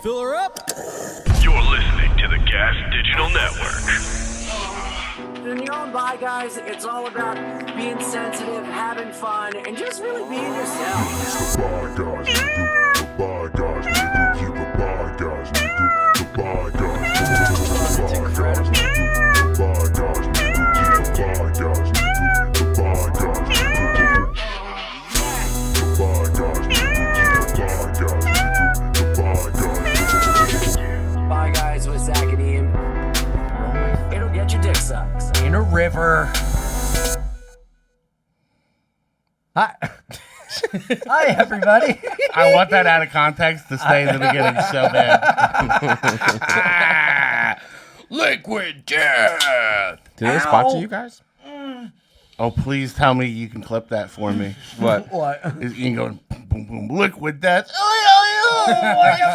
Fill her up. You're listening to the Gas Digital Network. In your own Bye Guys, it's all about being sensitive, having fun, and just really being yourself. The Bye Guys, the Bye Guys, keep the Bye Guys, the Bye Guys, the Bye Guys, the Bye Guys, keep the Bye Guys, the Bye Guys, the Bye Guys, the Bye Guys. Bye Guys with Zac Amico. It'll get your dick sucked. In a river. Hi. Hi, everybody. I want that out of context to stay in the beginning so bad. Liquid death. Do they sponsor you guys? Oh, please tell me you can clip that for me. What? What? Is Ian going, boom, boom, liquid death?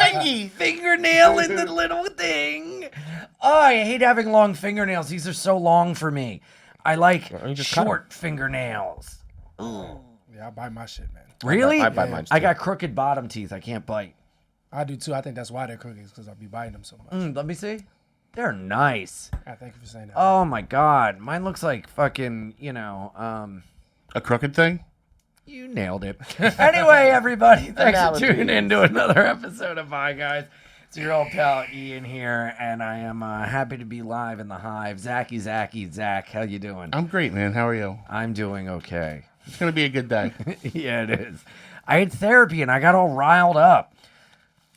Fingy. Fingernail in the little thing. Oh, I hate having long fingernails. These are so long for me. I like short fingernails. Yeah, I bite my shit, man. Really? I bite mine, I too. got crooked bottom teeth. I can't bite. I do too. I think that's why they're cookies, because I'll be biting them so much. Let me see. They're nice. Thank you for saying that. Oh my god. Mine looks like fucking, A crooked thing? you nailed it. Anyway, everybody, thanks for Analogy. tuning in to another episode of Bye Guys. It's your old pal Ian here, and I am happy to be live in the hive. Zach, how you doing? I'm great, man. How are you? I'm doing okay. It's going to be a good day. Yeah, it is. I had therapy, and I got all riled up.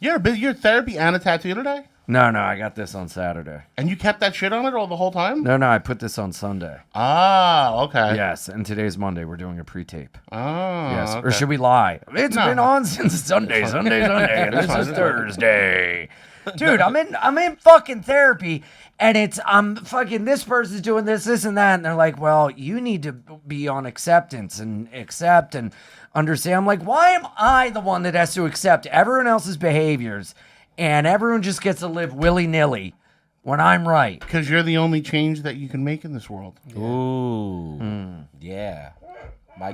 You're therapy and a tattoo today? No, I got this on Saturday. And you kept that shit on it all the whole time? No, I put this on Sunday. Ah, okay. Yes, and today's Monday. We're doing a pre-tape. Oh, Yes, okay. or should we lie? It's No. been on since Sunday, and this is Thursday. Dude, I'm in fucking therapy, and I'm fucking, this person's doing this, and that, and they're like, well, you need to be on acceptance and accept and understand. I'm like, why am I the one that has to accept everyone else's behaviors, and everyone just gets to live willy-nilly when I'm right? Because you're the only change that you can make in this world. Ooh. Yeah.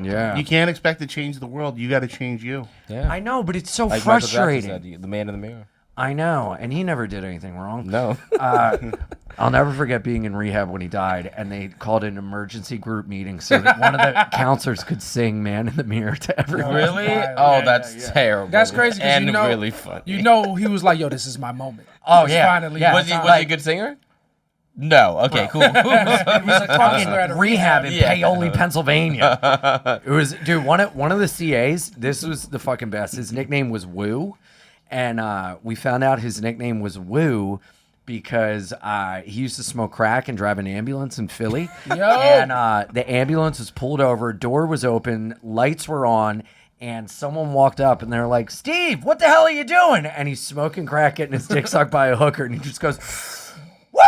Yeah. You can't expect to change the world. You got to change you. Yeah. I know, but it's so Like Michael Jackson frustrating. said, the man in the mirror. I know, and he never did anything wrong. No. I'll never forget being in rehab when he died, and they called an emergency group meeting so that one of the counselors could sing "Man in the Mirror" to everyone. Really? wild. Oh, that's terrible. That's crazy, 'cause and you know- really funny. You know, he was like, yo, this is my moment. Oh, It's yeah. Finally, Yeah. was he a good singer? No. Okay, cool. He was a counselor at a Rehab in Yeah. Paoli, Pennsylvania. It was, dude. One of the CAs. This was the fucking best. His nickname was Woo, and we found out his nickname was Woo because he used to smoke crack and drive an ambulance in Philly. And the ambulance was pulled over, door was open, lights were on, and someone walked up and they're like, "Steve, what the hell are you doing?" And he's smoking crack, getting his dick sucked by a hooker, and he just goes, "Woo!"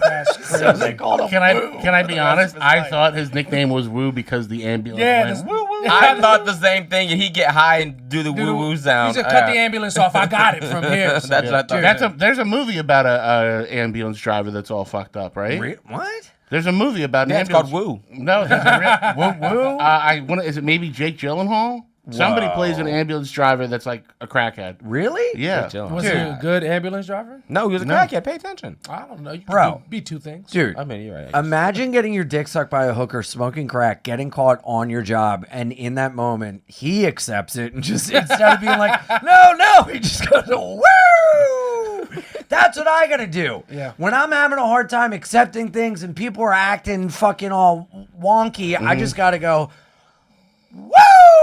That's crazy. So they called him Can I be honest? his I life. thought his nickname was Woo because the ambulance went woo woo. I thought the same thing, and he get high and do the woo-woo sound. He just cut the ambulance off. I got it from here. So. That's what I thought. There's a movie about a ambulance driver that's all fucked up, right? What? There's a movie about an Yeah, it's ambulance. called Woo. No, there's a Woo. Is it maybe Jake Gyllenhaal? Somebody plays an ambulance driver that's like a crackhead. Really? Yeah. Was he a good ambulance driver? No, he was a crackhead. Pay attention. I don't know. You Bro. could be two things. Dude, I mean, you're right. imagine getting your dick sucked by a hooker, smoking crack, getting caught on your job, and in that moment, he accepts it and just, instead of being like, no, he just goes, woo! That's what I gotta do. Yeah. When I'm having a hard time accepting things and people are acting fucking all wonky, I just gotta go, woo!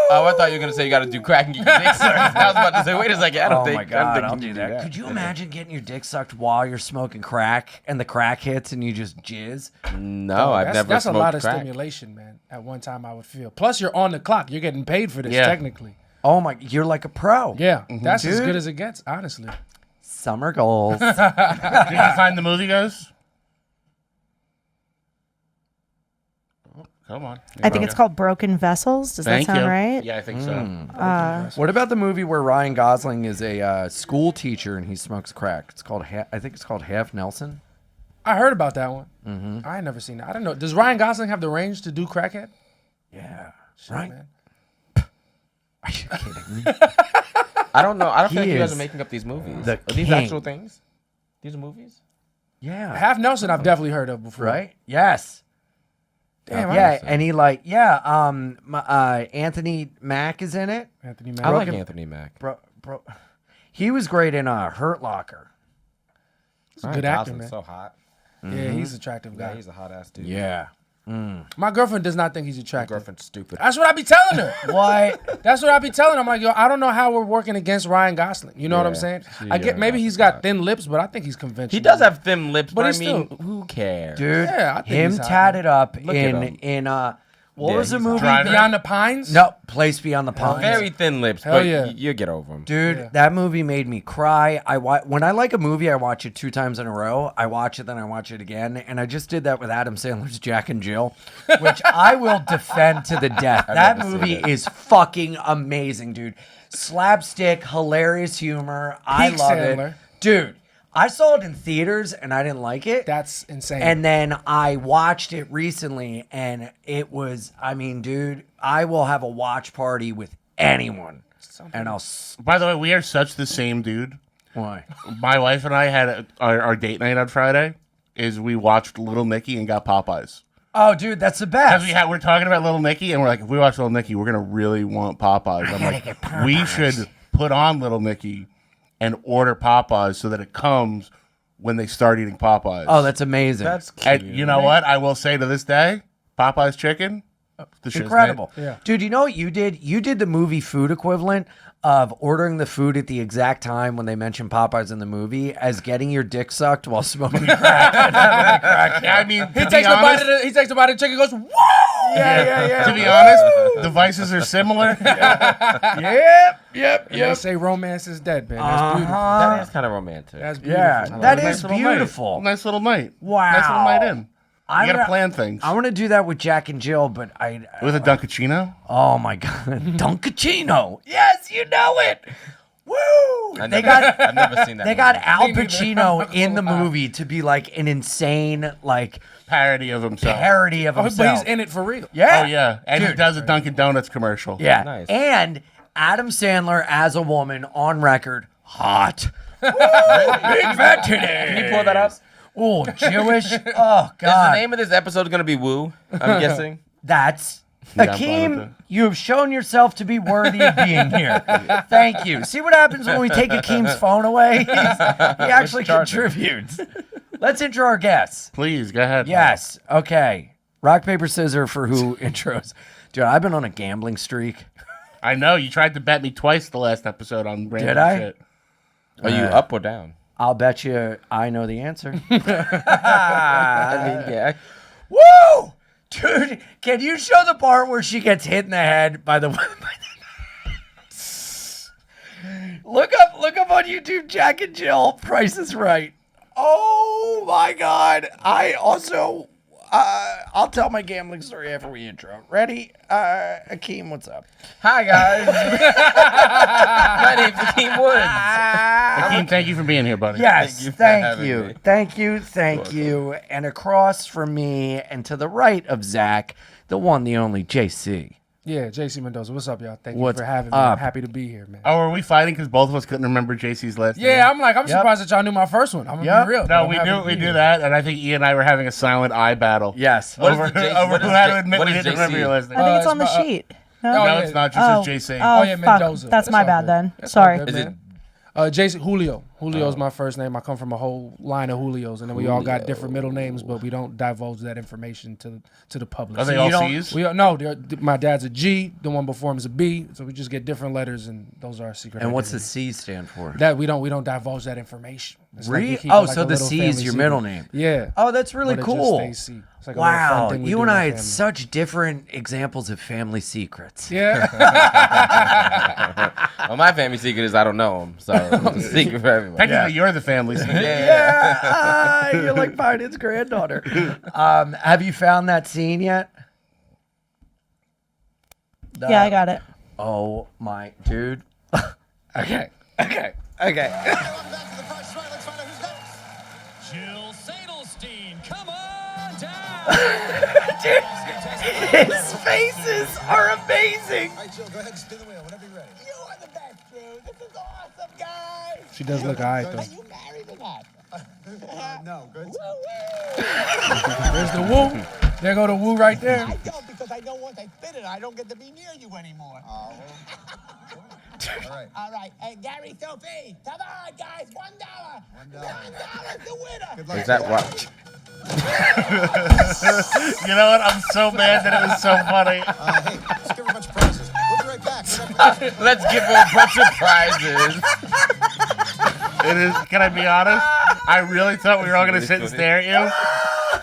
Oh, I thought you were going to say you got to do crack and get your dick sucked. I was about to say, wait a second. I don't Oh think, my I don't god, think I'll you do can that. Could you imagine getting your dick sucked while you're smoking crack and the crack hits and you just jizz? No, I've never That's a smoked lot of crack. stimulation, man. At one time, I would feel. Plus, you're on the clock. You're getting paid for this, Yeah. technically. Oh my, you're like a pro. Yeah, that's as Dude. good as it gets, honestly. Summer goals. Did you find the movie, guys? Come on. I think it's called Broken Vessels. Does Thank that sound you. right? Yeah, I think so. What about the movie where Ryan Gosling is a school teacher and he smokes crack? It's called, I think it's called Half Nelson. I heard about that one. Mm-hmm. I ain't never seen that. I don't know. Does Ryan Gosling have the range to do crackhead? Yeah. Shit, Right. man. Are you kidding me? I don't know. I don't He think you guys is are making up these movies. the Are these king. actual things? These are movies? Yeah. Half Nelson I've definitely heard of before. Right? Yes. Damn, Yeah, and he Anthony Mack is in it. Anthony I Mackie. like Anthony Mack. Bro, he was great in Hurt Locker. He's a good actor, Gosling's man. so hot. Yeah, he's an attractive guy. Yeah, he's a hot ass dude. Yeah. My girlfriend does not think he's My attractive. girlfriend's stupid. That's what I be telling her. What? That's what I be telling her. I'm like, yo, I don't know how we're working against Ryan Gosling. You know what I'm Yeah. saying? See, I get maybe he's got thin lips, but I think he's conventional. He does have thin lips, But but I he's mean, still- who cares? Dude, Yeah, I think him he's hot, tatted up Look at him. in what Yeah, was the he's movie? Driver. Beyond the Pines. No, Place Beyond the Pines. Very thin lips, Hell but yeah. you get over him. Dude, Yeah. that movie made me cry. When I like a movie, I watch it 2 times in a row. I watch it, then I watch it again. And I just did that with Adam Sandler's Jack and Jill, which I will defend to the death. That never seen movie it. is fucking amazing, dude. Slapstick, hilarious humor. I Peak love Sandler. it. Dude, I saw it in theaters and I didn't like it. That's insane. And then I watched it recently, and it was, I mean, dude, I will have a watch party with anyone. And I'll. By the way, we are such the same dude. Why? My wife and I had our date night on Friday. Is we watched Little Nicky and got Popeyes. Oh, dude, that's the best. Because we're talking about Little Nicky, and we're like, if we watch Little Nicky, we're gonna really want Popeyes. I'm like, we should put on Little Nicky and order Popeyes so that it comes when they start eating Popeyes. Oh, that's amazing. That's And cute. you know what? I will say to this day, Popeyes chicken, the shit's incredible. Yeah. Dude, you know what you did? You did the movie food equivalent of ordering the food at the exact time when they mentioned Popeyes in the movie as getting your dick sucked while smoking crack. I mean, he takes a bite of the chicken and goes, whoa! To be honest, the vices are similar. Yep. They say romance is dead, man. That's beautiful. That is kind of romantic. That's beautiful. Yeah, I that love is little beautiful. Night. Nice little night. Wow. Nice little night in. I You gotta wanna- plan things. I want to do that with Jack and Jill, but With a Dunkachino? oh my god, Dunkachino! Yes, you know it. Woo! I've They never got seen that. they got movie. Al Me neither. Pacino in the movie to be like an insane like Parody of himself. parody of Oh, but himself. he's in it for real. Yeah. Oh, yeah. And he Dude. does a Dunkin' Donuts commercial. Yeah. Nice. And Adam Sandler as a woman on record, hot. Woo! Big fat titties. Can you pull that up? Oh, Jewish. Oh Is the God. name of this episode going to be Woo? I'm guessing. That's Yeah, I'm fine with Akeem. that. You have shown yourself to be worthy of being here. Thank you. See what happens when we take Akeem's phone away? He actually contributes. Let's intro our guests. Please, go ahead. Yes. Okay. Rock, paper, scissors for who intros. Dude, I've been on a gambling streak. I know. You tried to bet me twice the last episode on random Did I? shit. Are you up or down? I'll bet you I know the answer. I mean, yeah. Woo! Dude, can you show the part where she gets hit in the head by the Look up on YouTube, Jack and Jill, Price is Right. Oh my god. I also I'll tell my gambling story after we intro. Ready? Akeem, what's up? Hi, guys. My name's Akeem Woods. Akeem, thank you for being here, buddy. Yes, you for thank having you. me. Thank you. And across from me and to the right of Zach, the one, the only JC. Yeah, JC Mendoza. What's up, y'all? Thank What's you for having me. up? I'm happy to be here, man. Oh, are we fighting because both of us couldn't remember JC's last name? Yeah, I'm surprised that y'all knew my first one. I'm gonna Yep. be real. but No, I'm we happy do. to We be do here. that, and I think Ian and I were having a silent eye battle. Yes. What is Over, the J- over what who is had J- to admit what we is didn't remember JC? your last name. I think it's it's on the my- sheet. Oh, No? No, yeah. it's not. Just Oh. says JC. Oh, yeah, fuck. Mendoza. That's It's my all bad good. then. It's all Sorry. good, Is it man. JC Julio. Julio's my first name. I come from a whole line of Julios, and then we all got different middle names, but we don't divulge that information to the public. Are they So all you don't- C's? We no. My dad's a G. The one before him is a B. So we just get different letters, and those are our secret. And what's the identity. C stand for? That we don't divulge that information. It's like we Re- keep it oh, like so a the little C is family your secret. middle name. Yeah. Oh, that's really But it cool. just stays C. It's like a little fun Wow, thing we you do and in I our had family. such different examples of family secrets. Yeah. Well, my family secret is I don't know him, so it's a secret for everyone. Technically, you're the family. secret. Yeah, you're like Biden's granddaughter. Have you found that scene yet? Yeah, I got it. Oh my dude. Okay. Jill Sadelstein, come on down. His faces are amazing. All right, Joe, go ahead and spin the wheel whenever you're ready. You are the best, Drew. This is awesome, guys. She does look alright though. Are you married or not? No, good. There's the woo. There go the woo right there. I don't because I know once I spin it, I don't get to be near you anymore. Oh. All right. Hey, Gary, Sophie, come on, guys. $1. $1 the winner. Is that what? You know what? I'm so mad that it was so funny. Hey, let's give her a bunch of prizes. We'll be right back. Let's give her a bunch of prizes. It is. Can I be honest? I really thought we were all gonna sit and stare at you,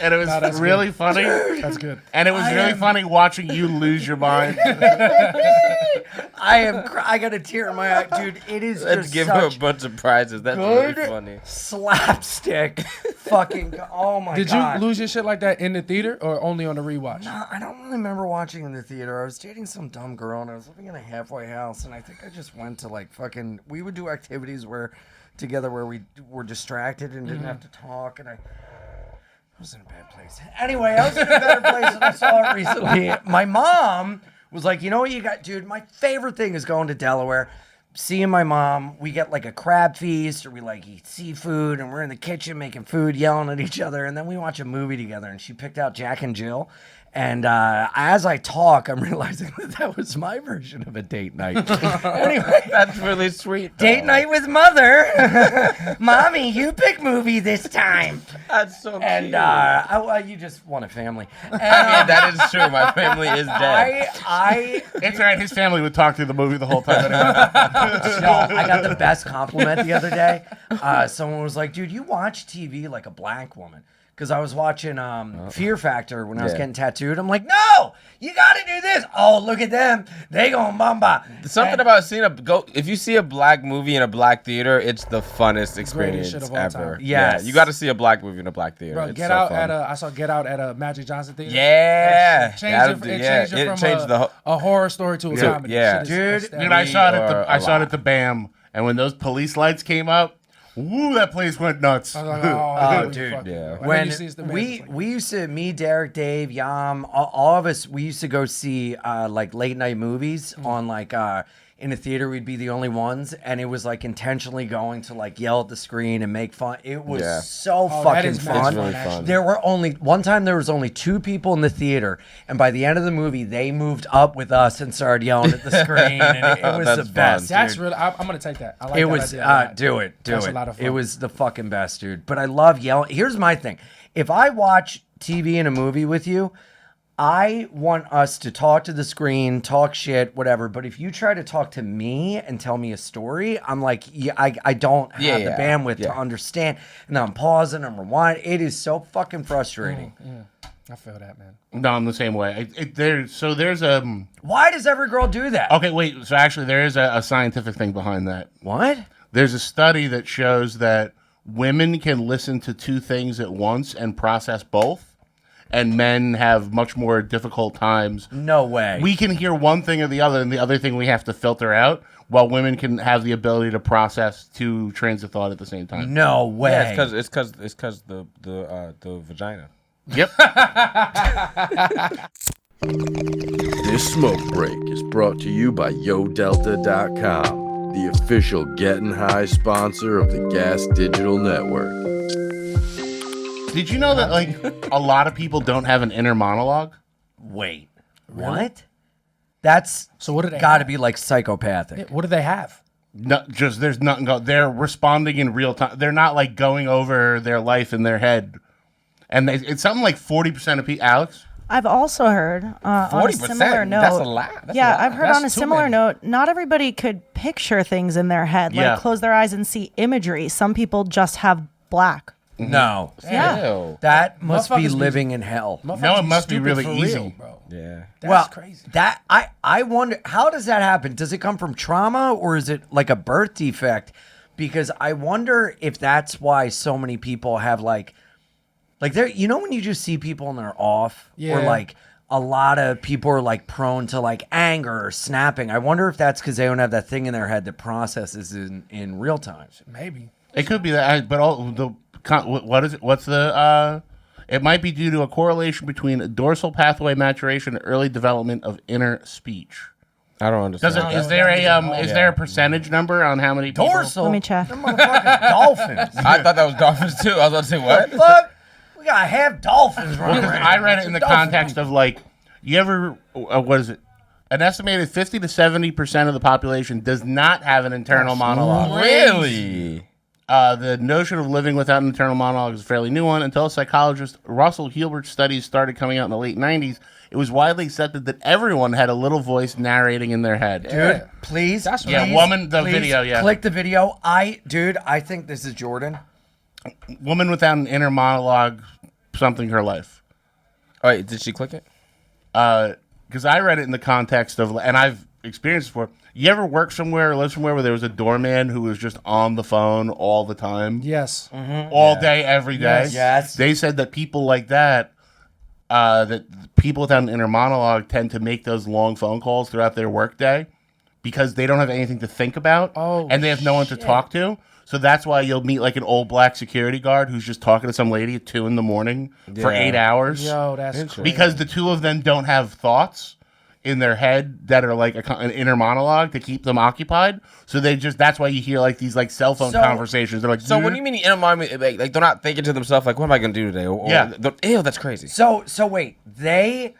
and it was really funny. That's good. And it was really funny watching you lose your mind. I got a tear in my eye, dude. It is Let's just give her a such bunch of prizes. That's good really funny. slapstick. Fucking. Oh my Did god. you lose your shit like that in the theater or only on the rewatch? No, I don't really remember watching in the theater. I was dating some dumb girl and I was living in a halfway house, and I think I just went to like fucking. We would do activities where we were distracted and didn't have to talk, and I was in a bad place. Anyway, I was in a better place and I saw it recently. My mom was like, you know what you got, dude? My favorite thing is going to Delaware, seeing my mom. We get like a crab feast, or we like eat seafood, and we're in the kitchen making food, yelling at each other, and then we watch a movie together. And she picked out Jack and Jill. And as I talk, I'm realizing that was my version of a date night. Anyway, That's really sweet. though. date night with mother. Mommy, you pick movie this time. That's so cute. And you just want a family. And, I mean, that is true. My family is dead. It's all right. His family would talk through the movie the whole time. No, I got the best compliment the other day. Someone was like, dude, you watch TV like a black woman. Because I was watching Fear Factor when I was getting tattooed. I'm like, no, you got to do this. Oh, look at them. They going bamba. Something about seeing if you see a black movie in a black theater, it's the funnest experience shit of all ever. time. Yeah, Yes. you got to see a black movie in a black theater. Bro, It's Get so Out fun. I saw Get Out at a Magic Johnson theater. Yeah, It changed it from a horror story to a comedy. yeah. Shit is Dude, astounding. I saw it at are the I saw it alive. at the BAM, and when those police lights came up, woo, that place went nuts. I was like, oh, dude. fuck. Yeah. When you see it's the man, we it's like, we used to, me, Derek, Dave, Yam, all of us, we used to go see like late night movies on like in a theater. We'd be the only ones, and it was like intentionally going to like yell at the screen and make fun. It was Yeah. so that fucking is mad fun. It's really fun. There were one time there was only 2 people in the theater, and by the end of the movie, they moved up with us and started yelling at the screen, and it was That's the fun. best. that's dude. really. I'm gonna take that. I like It that was idea a lot. do it. That's a lot of fun. It was the fucking best, dude. But I love yelling. Here's my thing. If I watch TV in a movie with you, I want us to talk to the screen, talk shit, whatever. But if you try to talk to me and tell me a story, I'm like, I don't have the bandwidth to understand. And I'm pausing, I'm rewinding. It is so fucking frustrating. I feel that, man. No, I'm the same way. There's a. Why does every girl do that? Okay, wait. So actually, there is a scientific thing behind that. What? There's a study that shows that women can listen to 2 things at once and process both, and men have much more difficult times. No way. We can hear one thing or the other, and the other thing we have to filter out, while women can have the ability to process 2 trains of thought at the same time. No way. Yeah, it's because the vagina. Yep. This smoke break is brought to you by YoDelta.com, the official Getting High sponsor of the Gas Digital Network. Did you know that like a lot of people don't have an inner monologue? Wait. What? That's So what do they got to have? be like psychopathic. What do they have? No, just there's nothing. They're responding in real time. They're not like going over their life in their head, and it's something like 40% of people. Alex, I've also heard on a 40%? similar note. That's a lot. That's a yeah, lot. I've heard That's on a too similar many. note, not everybody could picture things in their head, like Yeah. close their eyes and see imagery. Some people just have black. No. Yeah. Ew. That must be Motherfuckers be- living in hell. No, it must be Stupid really for easy. real, bro. Yeah. That's well, crazy. That I wonder, how does that happen? Does it come from trauma, or is it like a birth defect? Because I wonder if that's why so many people have like there. You know when you just see people and they're off, or Yeah. like a lot of people are like prone to like anger or snapping. I wonder if that's because they don't have that thing in their head that processes in real time. Maybe. it could be that, but all the what is it? What's the It might be due to a correlation between dorsal pathway maturation and early development of inner speech. I don't understand. Is there a percentage number on how many people? Dorsal. Let me check. Them motherfucking dolphins. I thought that was dolphins too. I was about to say what? Fuck. We gotta have dolphins running around. I read it in the context of like, you ever what is it? An estimated 50 to 70% of the population does not have an internal monologue. Really? The notion of living without an internal monologue is a fairly new one. Until psychologist Russell Hilbert's studies started coming out in the late 90s, it was widely accepted that everyone had a little voice narrating in their head. Dude, please. That's Yeah, please, woman, the please video, yeah. Click the video. I think this is Jordan. Woman without an inner monologue, something her life. Oh, wait, did she click it? Because I read it in the context of, and I've experienced before. You ever work somewhere or live somewhere where there was a doorman who was just on the phone all the time? Yes. All day, every day? Yes. They said that people like that, that people without an inner monologue tend to make those long phone calls throughout their workday because they don't have anything to think about and they have no one to talk to. So that's why you'll meet like an old black security guard who's just talking to some lady at 2 a.m. for 8 hours. Yo, that's crazy. Because the two of them don't have thoughts in their head that are like an inner monologue to keep them occupied. So that's why you hear like these like cell phone conversations. They're like, so what do you mean the inner monologue? Like they're not thinking to themselves like, what am I gonna do today? Ew, that's crazy. So wait, are they?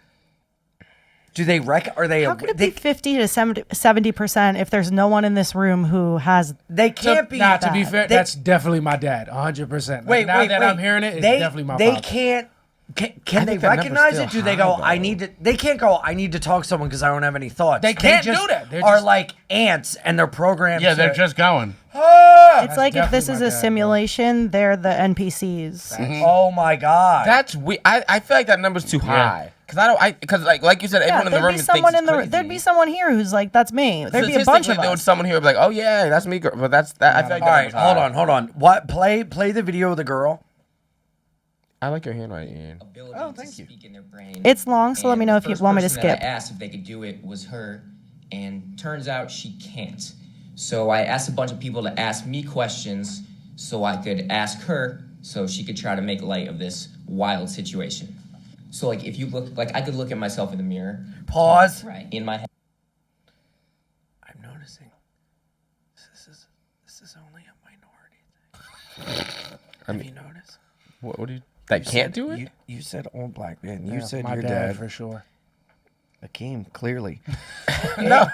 How could it be 50 to 70% if there's no one in this room who has? They can't be. Not to be fair, that's definitely my dad, 100%. Wait, now that I'm hearing it, it's definitely my They father. can't. Can they recognize it? Do they go? I need to. They can't go. I need to talk to someone because I don't have any thoughts. They can't just do that. They're are just- like ants, and they're programmed. yeah, they're just going. It's like if this definitely is my a dad, simulation, they're the NPCs. Oh my god. That's weird. I feel like that number's too high. Because like you said, Yeah, everyone in the room thinks it's crazy. there'd be someone here who's like, that's me. There'd be a bunch of There was us. someone here who'd be like, oh yeah, that's me. But that's that. I feel like All right, that number's high. hold on. What? Play the video of the girl. I like your handwriting. Oh, thank you. Speak in their brain. It's long, so let me know if you want me to The first person skip. that I asked if they could do it was her, and turns out she can't. So I asked a bunch of people to ask me questions so I could ask her so she could try to make light of this wild situation. So like if you look, like I could look at myself in the mirror. Pause. Right. In my head. I'm noticing. This is only a minority thing. Have you noticed? What do you? That can't do it? You said old black man. You Yeah, said my your dad dad. for sure. Akeem, clearly. No,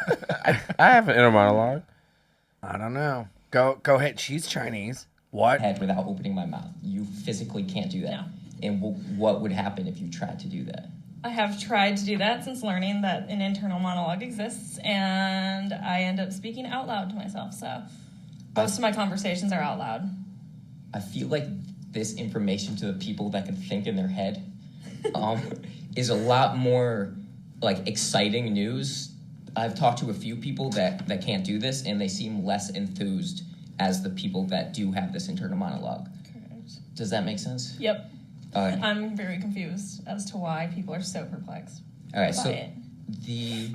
I have an inner monologue. I don't know. Go ahead. She's Chinese. What? Head without opening my mouth. You physically can't do that. No. And what would happen if you tried to do that? I have tried to do that since learning that an internal monologue exists, and I end up speaking out loud to myself. So most of my conversations are out loud. I feel like this information to the people that can think in their head is a lot more like exciting news. I've talked to a few people that can't do this, and they seem less enthused as the people that do have this internal monologue. Correct. Does that make sense? Yep. I'm very confused as to why people are so perplexed. All right, by so it. the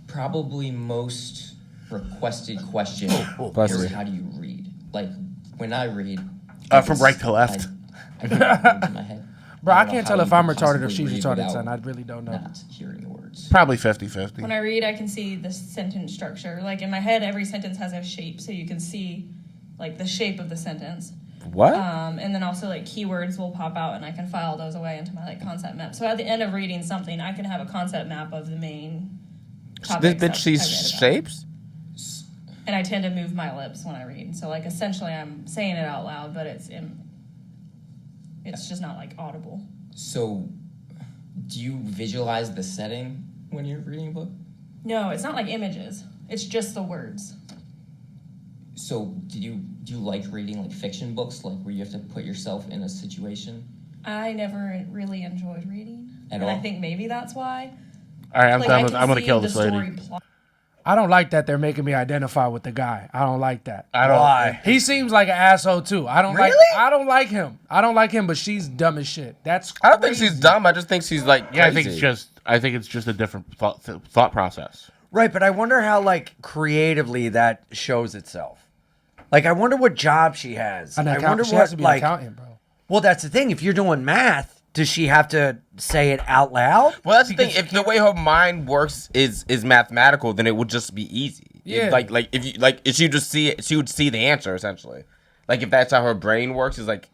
probably most requested question bless is you. how do you read? Like when I read, From right to left. I get words in my head. Bro, I don't know can't how tell if you I'm could retarded or possibly she's read retarded, without son. I really don't know. Not hearing the words. Probably 50-50. When I read, I can see the sentence structure. Like in my head, every sentence has a shape, so you can see like the shape of the sentence. What? And then also like keywords will pop out, and I can file those away into my like concept map. So at the end of reading something, I can have a concept map of the main This topic. bitch sees shapes? And I tend to move my lips when I read. So like essentially, I'm saying it out loud, but it's just not like audible. So, do you visualize the setting when you're reading a book? No, it's not like images. It's just the words. So, do you like reading like fiction books, like where you have to put yourself in a situation? I never really enjoyed reading, At and all? I think maybe that's why. All right, I'm Like, done I with. can I'm gonna see kill the this lady. story plot. I don't like that they're making me identify with the guy. I don't like that. I don't. Why? He seems like an asshole too. I don't like. Really? I don't like him. I don't like him. But she's dumb as shit. That's. I don't think crazy. she's dumb. I just think she's like Yeah, I think crazy. it's just a different thought process. Right, but I wonder how like creatively that shows itself. Like, I wonder what job she has. An I account- wonder she what has to be an like. accountant, bro. Well, that's the thing. If you're doing math, does she have to say it out loud? Well, that's the thing. If the way her mind works is mathematical, then it would just be easy. Yeah. If she just see it, she would see the answer essentially. Like if that's how her brain works, is like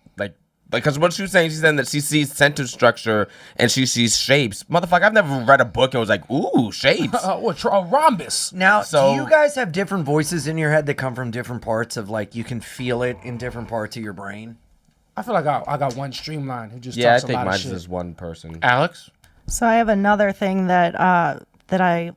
because what she was saying, she's saying that she sees sentence structure and she sees shapes. Motherfucker, I've never read a book and was like, ooh, shapes. A rhombus. Now, So- do you guys have different voices in your head that come from different parts of like you can feel it in different parts of your brain? I feel like I got one streamline who just Yeah, I talks a think lot of mine's shit. just one person. Alex? So I have another thing that I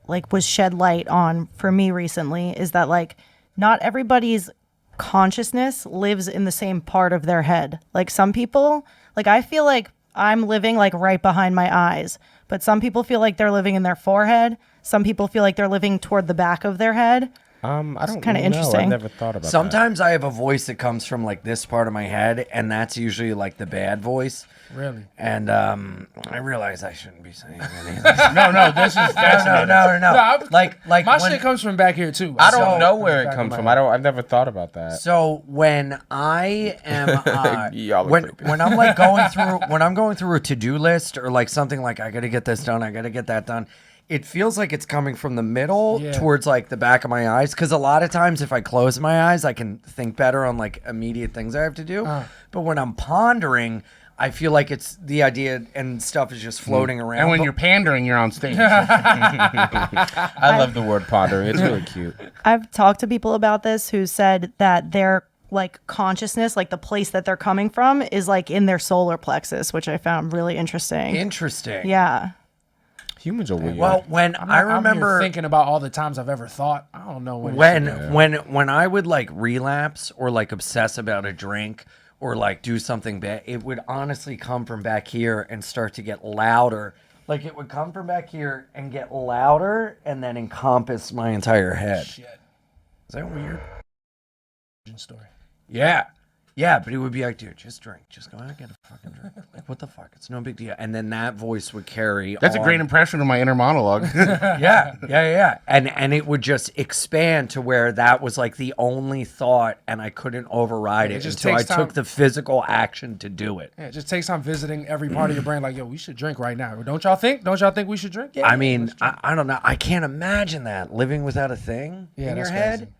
like was shed light on for me recently is that like not everybody's consciousness lives in the same part of their head. Like some people, like I feel like I'm living like right behind my eyes, but some people feel like they're living in their forehead. Some people feel like they're living toward the back of their head. I don't kinda know. interesting. I've never thought about Sometimes I have a voice that comes from like this part of my head, and that's usually like the bad voice. Really? And I realize I shouldn't be saying any of this. No, this is No. Like my when- shit comes from back here too. I don't So- know where it back comes of from. my head. I've never thought about that. So when I am Y'all are when creepy. when I'm like going through a to-do list or like something like I got to get this done, I got to get that done. It feels like it's coming from the middle Yeah. towards like the back of my eyes because a lot of times if I close my eyes, I can think better on like immediate things I have to do. But when I'm pondering, I feel like it's the idea and stuff is just floating around. And when But- you're pandering, you're on stage. I love the word pondering. It's really cute. I've talked to people about this who said that their like consciousness, like the place that they're coming from is like in their solar plexus, which I found really interesting. Interesting. Yeah. Humans are weird. Well, when I'm I here remember thinking about all the times I've ever thought. I don't know when I would like relapse or like obsess about a drink or like do something bad, it would honestly come from back here and start to get louder. Like it would come from back here and get louder and then encompass my entire head. Shit. Is that weird? Story. Yeah. Yeah, but it would be like, dude, just drink. Just go out and get a fucking drink. Like, what the fuck? It's no big deal. And then that voice would carry That's a on. great impression of my inner monologue. Yeah. And it would just expand to where that was like the only thought and I couldn't override It it just until I takes time. took the physical action to do it. Yeah, it just takes time visiting every part of your brain. Like, yo, we should drink right now. Don't y'all think? Don't y'all think we should drink? Yeah. I mean, I don't know. I can't imagine that living without a thing in your that's head. crazy.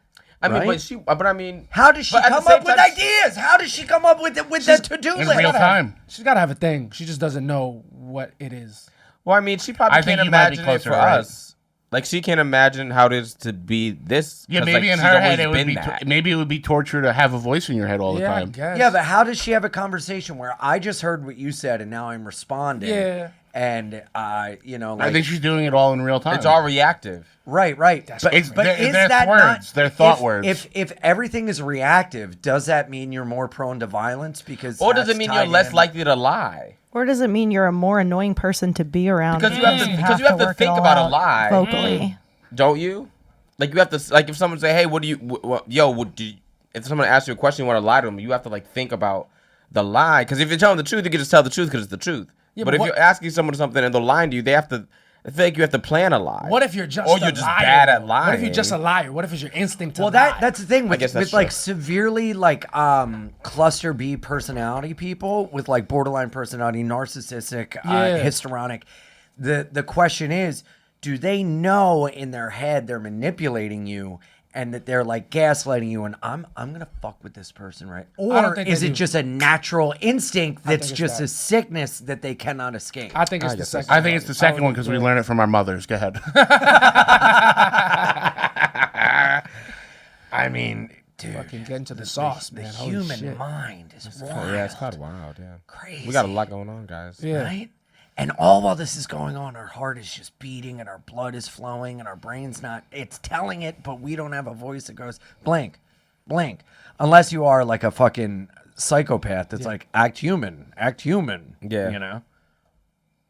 I mean, right? but I mean, How does she but at the come same up with time, ideas? How does she come up with the to-do In list? real time. She's got to have a thing. She just doesn't know what it is. Well, I mean, she probably I think can't you might be imagine it closer, for right? us. Like she can't imagine how it is to be this. Yeah, 'cause, maybe like, in she's her always head it would been be that. maybe it would be torture to have a voice in your head all the Yeah, I time. guess. Yeah, but how does she have a conversation where I just heard what you said and now I'm responding? Yeah. And you know, like I think she's doing it all in real time. It's all reactive. right. But It's- but they're- is they're that words. not They're thought if, words. If everything is reactive, does that mean you're more prone to violence? Because Or does that's it mean you're tied less in- likely to lie? Or does it mean you're a more annoying person to be around? Because you have to work it think all about a out lie. vocally. Don't you? Like you have to like if someone say, "Hey, what do you if someone asks you a question you want to lie to them, you have to like think about the lie because if you're telling the truth, you can just tell the truth because it's the truth. Yeah, but but if what- you're asking someone something and they're lying to you, they have to I feel like you have to plan a lie. What if you're just or a you're just liar, bad at though? lying? What if you're just a liar? What if it's your instinct to Well, lie? that's the thing with, guess that's with like true. severely like cluster B personality people with like borderline personality, narcissistic, Yeah. histrionic. The question is, do they know in their head they're manipulating you and that they're like gaslighting you and I'm gonna fuck with this person, right? I don't Or think is they it do. just a natural instinct that's it's just that. a sickness that they cannot escape? I think it's the guess second. I think it's the second one because we learn it from our mothers. Go ahead. I mean, dude, Fucking get into the sauce, the man. Holy human shit. mind is wild. Oh, yeah, it's kind of wild. Yeah, Crazy. We got a lot going on, guys. Yeah. Right? And all while this is going on, our heart is just beating and our blood is flowing and our brain's not, it's telling it, but we don't have a voice that goes, blink, blink. Unless you are like a fucking psychopath that's like, act human. Yeah. You know?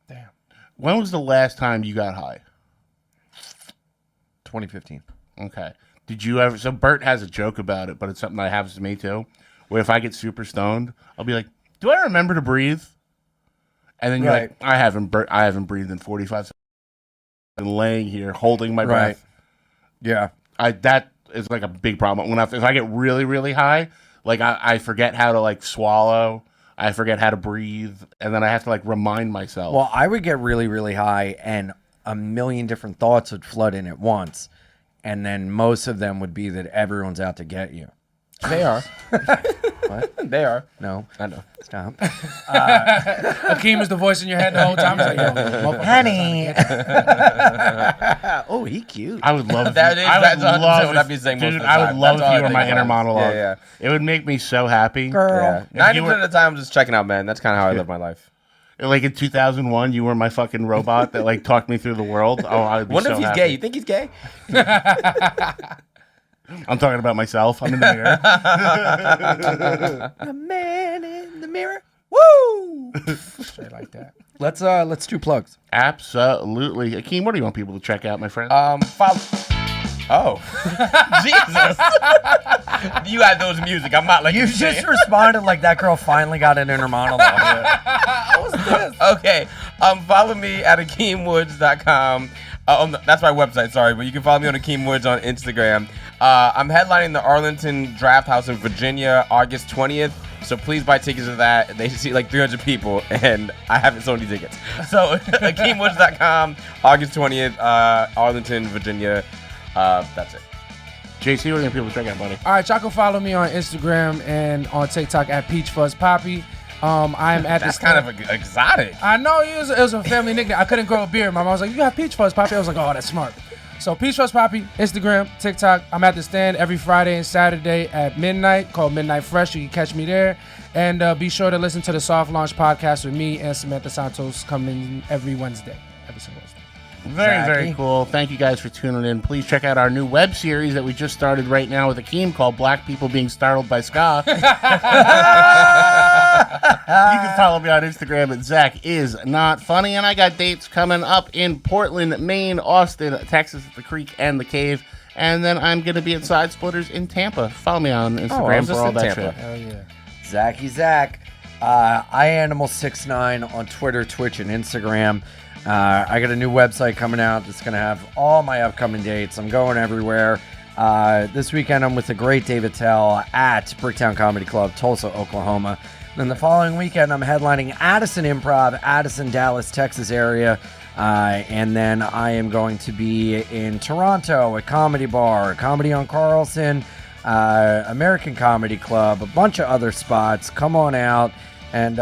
Damn. When was the last time you got high? 2015. Okay. Did you ever? So Bert has a joke about it, but it's something that happens to me too. Where if I get super stoned, I'll be like, "Do I remember to breathe?" And then you're Right. like, "I haven't breathed in 45 seconds." And laying here holding my breath. Yeah. That is like a big problem. If I get really really high, like I forget how to like swallow. I forget how to breathe, and then I have to like remind myself. Well, I would get really, really high, and a million different thoughts would flood in at once, and then most of them would be that everyone's out to get you. They are. What? They are. No, I know. Stop. Akeem is the voice in your head the whole time. He's like, yo, motherfucker, Honey. Oh, he cute. I would love. That is- that's 100% what I'd be if, saying most dude, of the I would time. love That's all if I you were think my about. inner monologue. Yeah, It would make me so happy. Girl. Yeah. If you 90% were- of the time, I'm just checking out, man. That's kind of how I live my life. Like in 2001, you were my fucking robot that like talked me through the world. Oh, I would be Wonder so if he's happy. gay. You think he's gay? I'm talking about myself. I'm in the mirror. The man in the mirror. Woo! Straight like that. Let's do plugs. Absolutely. Akeem, what do you want people to check out, my friend? Follow. Oh, Jesus! You had those music. I'm not like You just responded like that girl finally got an inner monologue. What's this? Okay. Follow me at AkeemWoods.com. That's my website, sorry, but you can follow me on Akeem Woods on Instagram. I'm headlining the Arlington Draft House in Virginia August 20th, so please buy tickets to that. They see like 300 people, and I haven't sold any tickets. So AkeemWoods.com, August 20th, Arlington, Virginia. That's it. JC, what do you want people to check out, buddy? All right, y'all can follow me on Instagram and on TikTok at Peach Fuzz Poppy. I am at That's the kind of exotic. I know it was a family nickname. I couldn't grow a beard. My mom was like, "You got Peach Fuzz Poppy." I was like, "Oh, that's smart." So Peach Fuzz Poppy, Instagram, TikTok. I'm at the stand every Friday and Saturday at midnight, called Midnight Fresh. You can catch me there. And be sure to listen to the Soft Launch podcast with me and Samantha Santos coming every Wednesday. Every single Wednesday. Very, very cool. Thank you guys for tuning in. Please check out our new web series that we just started right now with Akeem called Black People Being Startled by Ska. You can follow me on Instagram at Zac is not funny, and I got dates coming up in Portland, Maine, Austin, Texas at the Creek and the Cave, and then I'm going to be at Side Splitters in Tampa. Follow me on Instagram for all that shit. Hell yeah. Zachy Zac. iAnimal69 on Twitter, Twitch, and Instagram. I got a new website coming out that's going to have all my upcoming dates. I'm going everywhere. This weekend, I'm with the great David Tell at Bricktown Comedy Club, Tulsa, Oklahoma. Then the following weekend, I'm headlining Addison Improv, Addison, Dallas, Texas area. And then I am going to be in Toronto at Comedy Bar, Comedy on Carlson, American Comedy Club, a bunch of other spots. Come on out. And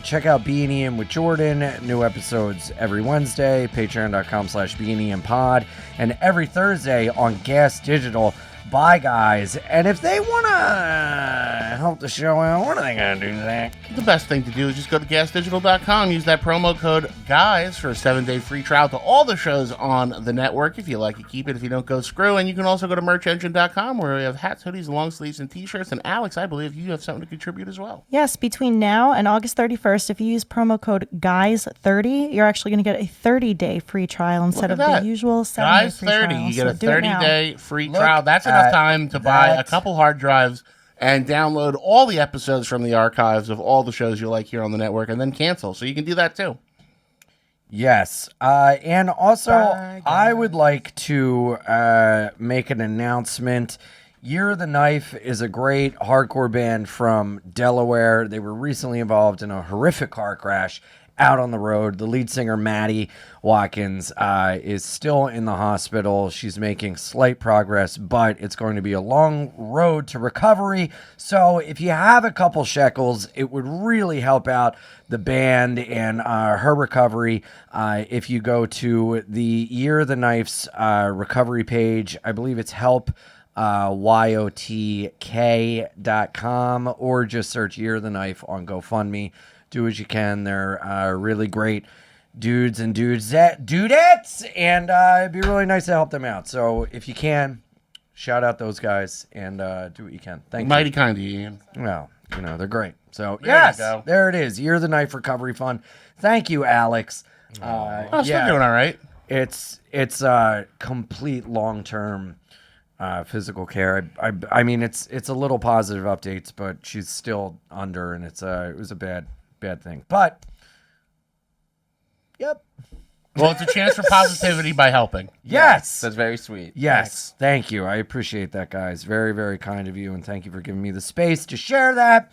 check out B&EM with Jordan. New episodes every Wednesday. Patreon.com/BNEMpod. And every Thursday on Gas Digital. Bye, guys. And if they want to help the show out, what are they going to do, Zach? The best thing to do is just go to gasdigital.com, use that promo code GUYS for a 7-day free trial to all the shows on the network. If you like it, keep it. If you don't, go screw. And you can also go to merchengine.com where we have hats, hoodies, long sleeves, and t-shirts. And Alex, I believe you have something to contribute as well. Yes, between now and August 31st, if you use promo code GUYS30, you're actually going to get a 30-day free trial instead of the usual 7-day free trial. GUYS30, you get a So do it now. 30-day free trial. That's enough time to buy a couple hard drives and download all the episodes from the archives of all the shows you like here on the network and then cancel. So you can do that too. Yes. And also, I would like to make an announcement. Year of the Knife is a great hardcore band from Delaware. They were recently involved in a horrific car crash out on the road. The lead singer, Maddie Watkins, is still in the hospital. She's making slight progress, but it's going to be a long road to recovery. So if you have a couple shekels, it would really help out the band and her recovery. If you go to the Year of the Knife's recovery page, I believe it's YOTK.com, or just search Year of the Knife on GoFundMe. Do as you can. They're really great dudes and dudettes, and it'd be really nice to help them out. So if you can, shout out those guys and do what you can. Thank you. Mighty kind of you, Ian. Well, they're great. So There you yes, go. there it is. Year of the Knife Recovery Fund. Thank you, Alex. Oh, still doing all right. It's complete long-term physical care. I mean, it's a little positive updates, but she's still under, and it was a bad thing. But yep. Well, it's a chance for positivity by helping. Yes. That's very sweet. Yes. Thank you. I appreciate that, guys. Very, very kind of you, and thank you for giving me the space to share that.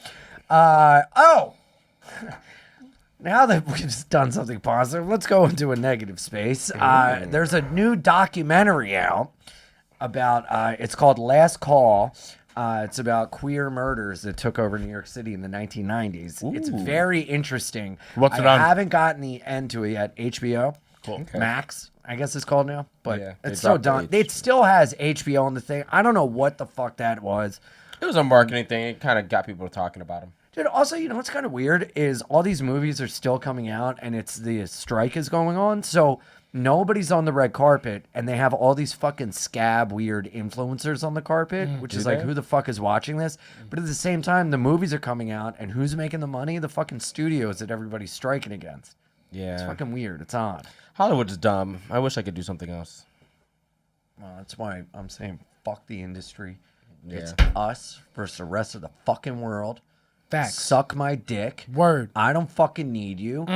Now that we've done something positive, let's go into a negative space. There's a new documentary out about, it's called Last Call. It's about queer murders that took over New York City in the 1990s. It's very interesting. What's it I on? haven't gotten the end to it yet. HBO. Cool. Max, I guess it's called now. But Yeah, it's they so dropped done. the It still has HBO on the thing. I don't know what the fuck that was. It was a marketing thing. It kind of got people talking about him. Dude, also, you know what's kind of weird is all these movies are still coming out and it's the strike is going on. So nobody's on the red carpet and they have all these fucking scab weird influencers on the carpet, which is like, who the fuck is watching this? But at the same time, the movies are coming out and who's making the money? The fucking studios that everybody's striking against. Yeah. It's fucking weird. It's odd. Hollywood's dumb. I wish I could do something else. Well, that's why I'm saying fuck the industry. It's Yeah. us versus the rest of the fucking world. Facts. Suck my dick. Word. I don't fucking need you.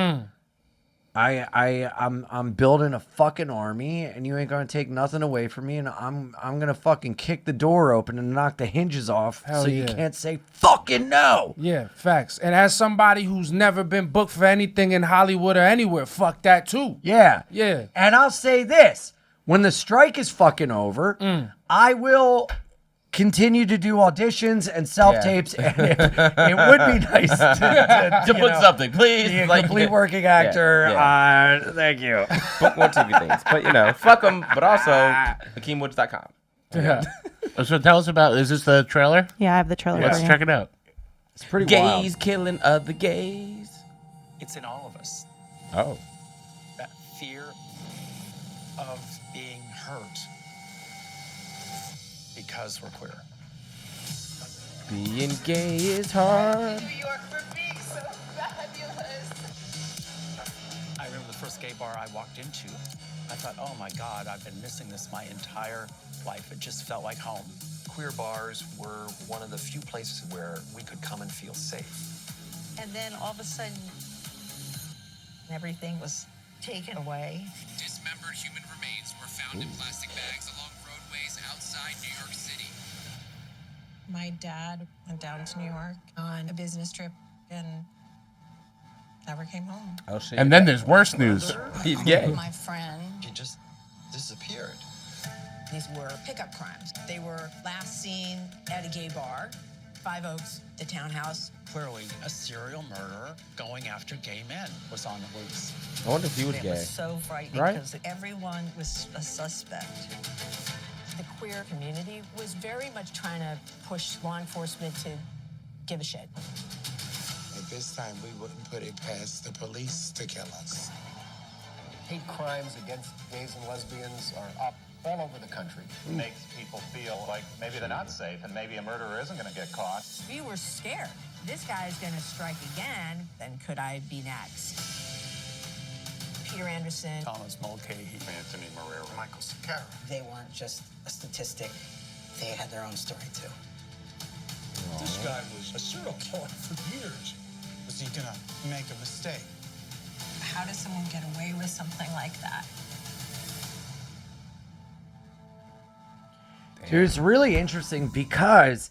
I'm building a fucking army, and you ain't gonna take nothing away from me. And I'm gonna fucking kick the door open and knock the hinges off, Hell so you yeah. can't say fucking no. Yeah, facts. And as somebody who's never been booked for anything in Hollywood or anywhere, fuck that too. Yeah, Yeah. And I'll say this: when the strike is fucking over, I will continue to do auditions and self tapes, and it would be nice to To put something, please. be a Like- complete working actor. Yeah. Thank you. Book more TV things. But, you know, fuck them. But also, AkeemWoods.com. Yeah. So tell us about, is this the trailer? Yeah, I have the trailer Let's for you. check it out. It's pretty Gays wild. killing other gays. It's in all of us. Oh. That fear of being hurt because we're queer. Being gay is hard. New York for being so fabulous. I remember the first gay bar I walked into. I thought, oh my God, I've been missing this my entire life. It just felt like home. Queer bars were one of the few places where we could come and feel safe. And then all of a sudden, everything was taken away. Dismembered human remains were found in plastic bags along roadways outside New York City. My dad went down to New York on a business trip and never came home. Oh, shit. And then there's worse news. He's gay. My friend, He just disappeared. these were pickup crimes. They were last seen at a gay bar, 5 Oaks, the townhouse. Clearly, a serial murderer going after gay men was on the loose. I wonder if he was It gay. was so frightening Right? because everyone was a suspect. The queer community was very much trying to push law enforcement to give a shit. At this time, we wouldn't put it past the police to kill us. Hate crimes against gays and lesbians are up all over the country. It makes people feel like maybe they're not safe and maybe a murderer isn't going to get caught. We were scared. This guy's gonna strike again, then could I be next? Peter Anderson, Thomas Mulcahy, Anthony Marrero, Michael Sakara. They weren't just a statistic. They had their own story, too. This guy was a serial killer for years. Was he gonna make a mistake? how does someone get away with something like that? Dude, it's really interesting because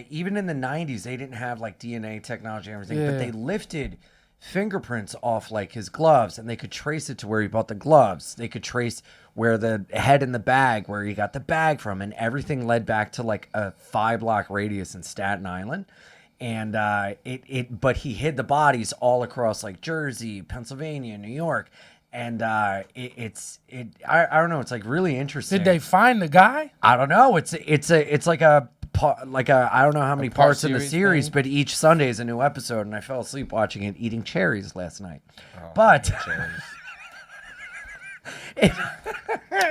even in the 90s, they didn't have like DNA technology and everything, but they lifted fingerprints off like his gloves and they could trace it to where he bought the gloves. They could trace where the head in the bag, where he got the bag from, and everything led back to like a 5-block radius in Staten Island. And but he hid the bodies all across like Jersey, Pennsylvania, New York. And I don't know. It's like really interesting. Did they find the guy? I don't know. It's like a I don't know how many parts in the series, but each Sunday is a new episode. And I fell asleep watching it, eating cherries last night. But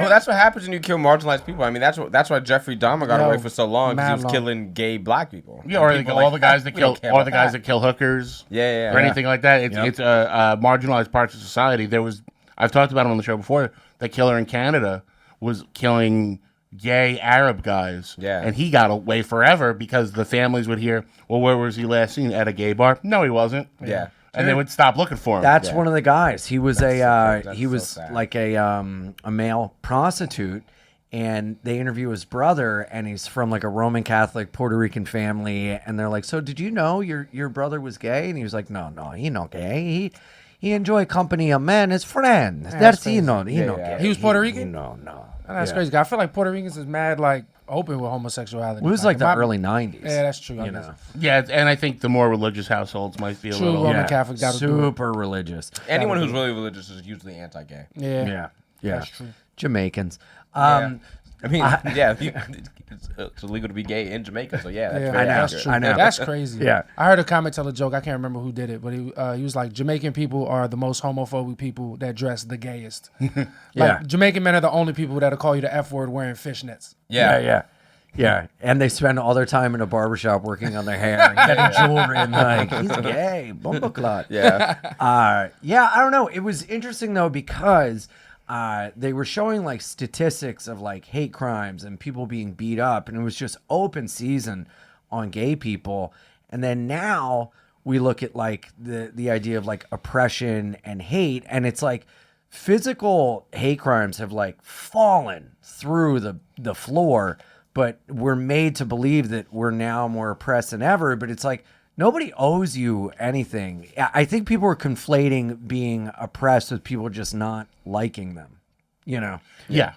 well, that's what happens when you kill marginalized people. I mean, that's why Jeffrey Dahmer got away for so long, because he was killing gay black people. Yeah, or all the guys that kill, that kill hookers, or anything like that. It's marginalized parts of society. I've talked about it on the show before. The killer in Canada was killing gay Arab guys, and he got away forever because the families would hear, "Well, where was he last seen? At a gay bar?" No, he wasn't. Yeah. And they would stop looking for him. That's one of the guys. He was like a male prostitute, and they interview his brother, and he's from like a Roman Catholic Puerto Rican family, and they're like, so did you know your brother was gay? And he was like, no, he not gay. He enjoy company of men, his friend. That's he not gay. He was Puerto Rican? No. That's crazy. I feel like Puerto Ricans is mad like open with homosexuality. It was like the early 90s. Yeah, that's true. You know. Yeah, and I think the more religious households might be a little Roman Catholic. Super religious. Anyone who's really religious is usually anti-gay. Yeah. That's true. Jamaicans. I mean, it's illegal to be gay in Jamaica, so yeah, that's very accurate. True. I know. That's crazy. Yeah. I heard a comic tell a joke. I can't remember who did it, but he was like, Jamaican people are the most homophobic people that dress the gayest. Jamaican men are the only people that'll call you the F word wearing fishnets. Yeah, and they spend all their time in a barbershop working on their hair and getting jewelry and like, he's gay, bumbleclot. I don't know. It was interesting though because they were showing like statistics of like hate crimes and people being beat up, and it was just open season on gay people. And then now we look at like the idea of like oppression and hate, and it's like physical hate crimes have like fallen through the floor, but we're made to believe that we're now more oppressed than ever. But it's like nobody owes you anything. I think people are conflating being oppressed with people just not liking them, you know? Yeah.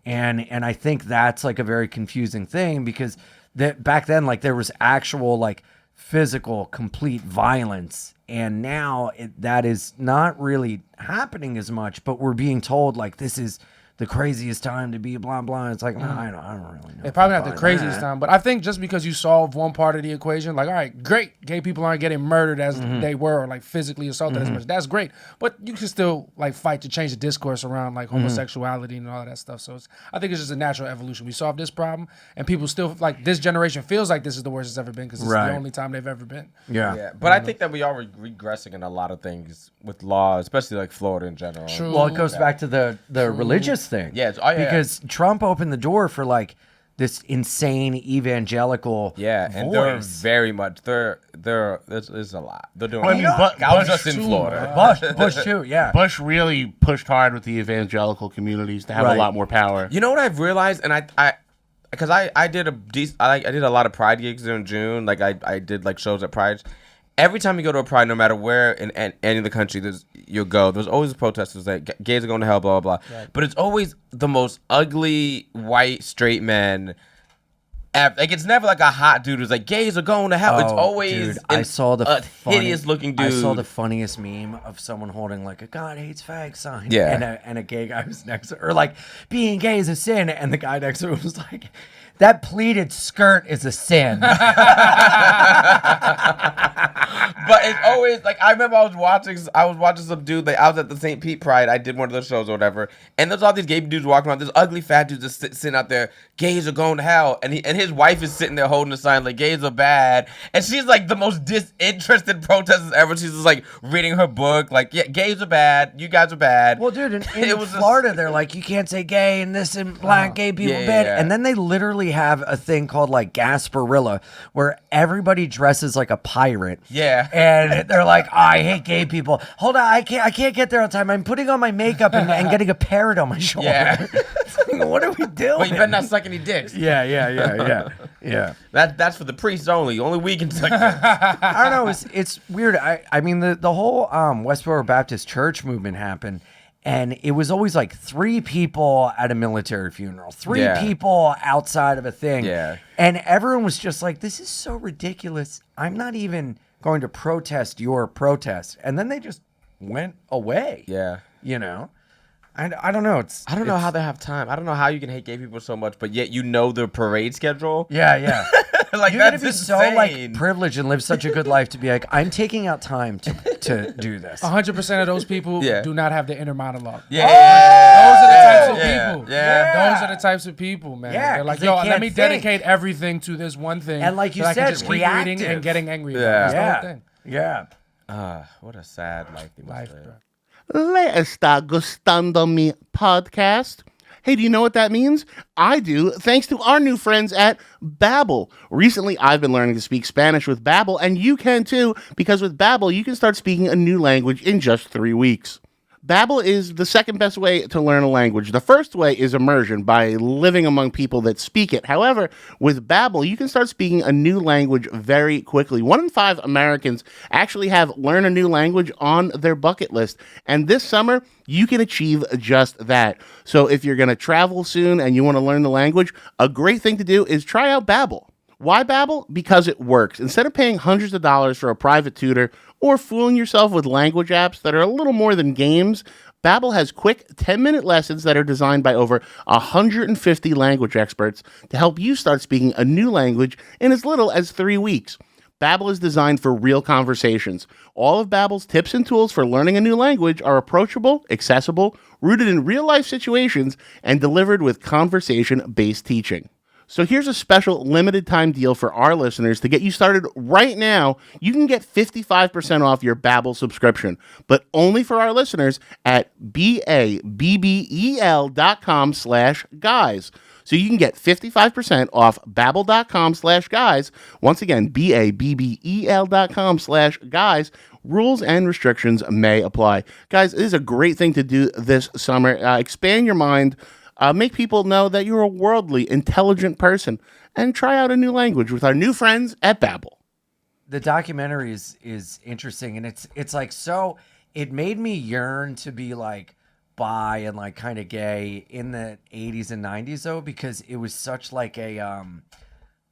And I think that's like a very confusing thing because that back then, like there was actual like physical complete violence. And now that is not really happening as much, but we're being told like this is the craziest time to be blah blah. It's like, no, I don't really know. It's probably not the craziest time, but I think just because you solve one part of the equation, like, all right, great, gay people aren't getting murdered as they were, or like physically assaulted as much. That's great, but you can still like fight to change the discourse around like homosexuality and all that stuff. So I think it's just a natural evolution. We solved this problem, and people still like this generation feels like this is the worst it's ever been because it's the only time they've ever been. But I think that we are regressing in a lot of things with law, especially like Florida in general. True. Well, it goes back to the religious thing. Because Trump opened the door for like this insane evangelical and they're very much there's a lot they're doing. I mean, I was just in Florida. Bush too, yeah. Bush really pushed hard with the evangelical communities to have a lot more power. You know what I've realized, and because I did a lot of Pride gigs in June. Like I did like shows at Pride. Every time you go to a Pride, no matter where in any of the country you'll go, there's always protesters that gays are going to hell, blah, blah, blah. Right. But it's always the most ugly, white, straight men. Like, it's never like a hot dude who's like, gays are going to hell. It's always I saw the hideous-looking dude. I saw the funniest meme of someone holding like a God hates fag sign. Yeah. And a gay guy was next to her, or like, being gay is a sin. And the guy next to him was like, that pleated skirt is a sin. But it's always like, I remember I was watching some dude, like I was at the St. Pete Pride, I did one of those shows or whatever, and there's all these gay dudes walking around, this ugly fat dude just sitting out there, gays are going to hell, and his wife is sitting there holding a sign like gays are bad, and she's like the most disinterested protesters ever. She's just like reading her book, like, yeah, gays are bad, you guys are bad. Well, dude, in Florida, they're like, you can't say gay and this and black gay people bad, and then they literally have a thing called like Gasparilla where everybody dresses like a pirate. Yeah. And they're like, oh, I hate gay people. Hold on, I can't get there on time. I'm putting on my makeup and getting a parrot on my shoulder. Yeah. Like, what are we doing? Well, you better not suck any dicks. Yeah. That's for the priests only. Only we can suck dicks. I don't know. It's weird. I mean, the whole Westboro Baptist Church movement happened. And it was always like 3 people at a military funeral, 3 people outside of a thing. Yeah. And everyone was just like, this is so ridiculous. I'm not even going to protest your protest. And then they just went away. Yeah. You know? I don't know. I don't know how they have time. I don't know how you can hate gay people so much, but yet you know their parade schedule. Yeah. Like, you're that's gonna be insane. so like privileged and live such a good life to be like, I'm taking out time to do this. 100% of those people do not have the inner monologue. Yeah. Those are the types of people. Yeah. Those are the types of people, man. Yeah, They're like, 'cause yo, they let me can't dedicate everything to this one thing. And like you so I said, can just keep reading and getting angry. About. That's the whole thing. Yeah. What a sad life they must live. Le está gustando mi podcast? Hey, do you know what that means? I do, thanks to our new friends at Babbel. Recently, I've been learning to speak Spanish with Babbel, and you can too, because with Babbel, you can start speaking a new language in just 3 weeks. Babbel is the second best way to learn a language. The first way is immersion by living among people that speak it. However, with Babbel, you can start speaking a new language very quickly. 1 in 5 Americans actually have learn a new language on their bucket list. And this summer, you can achieve just that. So if you're going to travel soon and you want to learn the language, a great thing to do is try out Babbel. Why Babbel? Because it works. Instead of paying hundreds of dollars for a private tutor or fooling yourself with language apps that are a little more than games, Babbel has quick 10-minute lessons that are designed by over 150 language experts to help you start speaking a new language in as little as 3 weeks. Babbel is designed for real conversations. All of Babbel's tips and tools for learning a new language are approachable, accessible, rooted in real-life situations, and delivered with conversation-based teaching. So here's a special limited time deal for our listeners to get you started right now. You can get 55% off your Babbel subscription, but only for our listeners at babbel.com/guys. So you can get 55% off babbel.com/guys. Once again, babbel.com/guys. Rules and restrictions may apply. Guys, it is a great thing to do this summer. Expand your mind. Make people know that you're a worldly, intelligent person, and try out a new language with our new friends at Babbel. The documentary is interesting, and it's like, so it made me yearn to be like bi and like kind of gay in the 80s and 90s though, because it was such like a I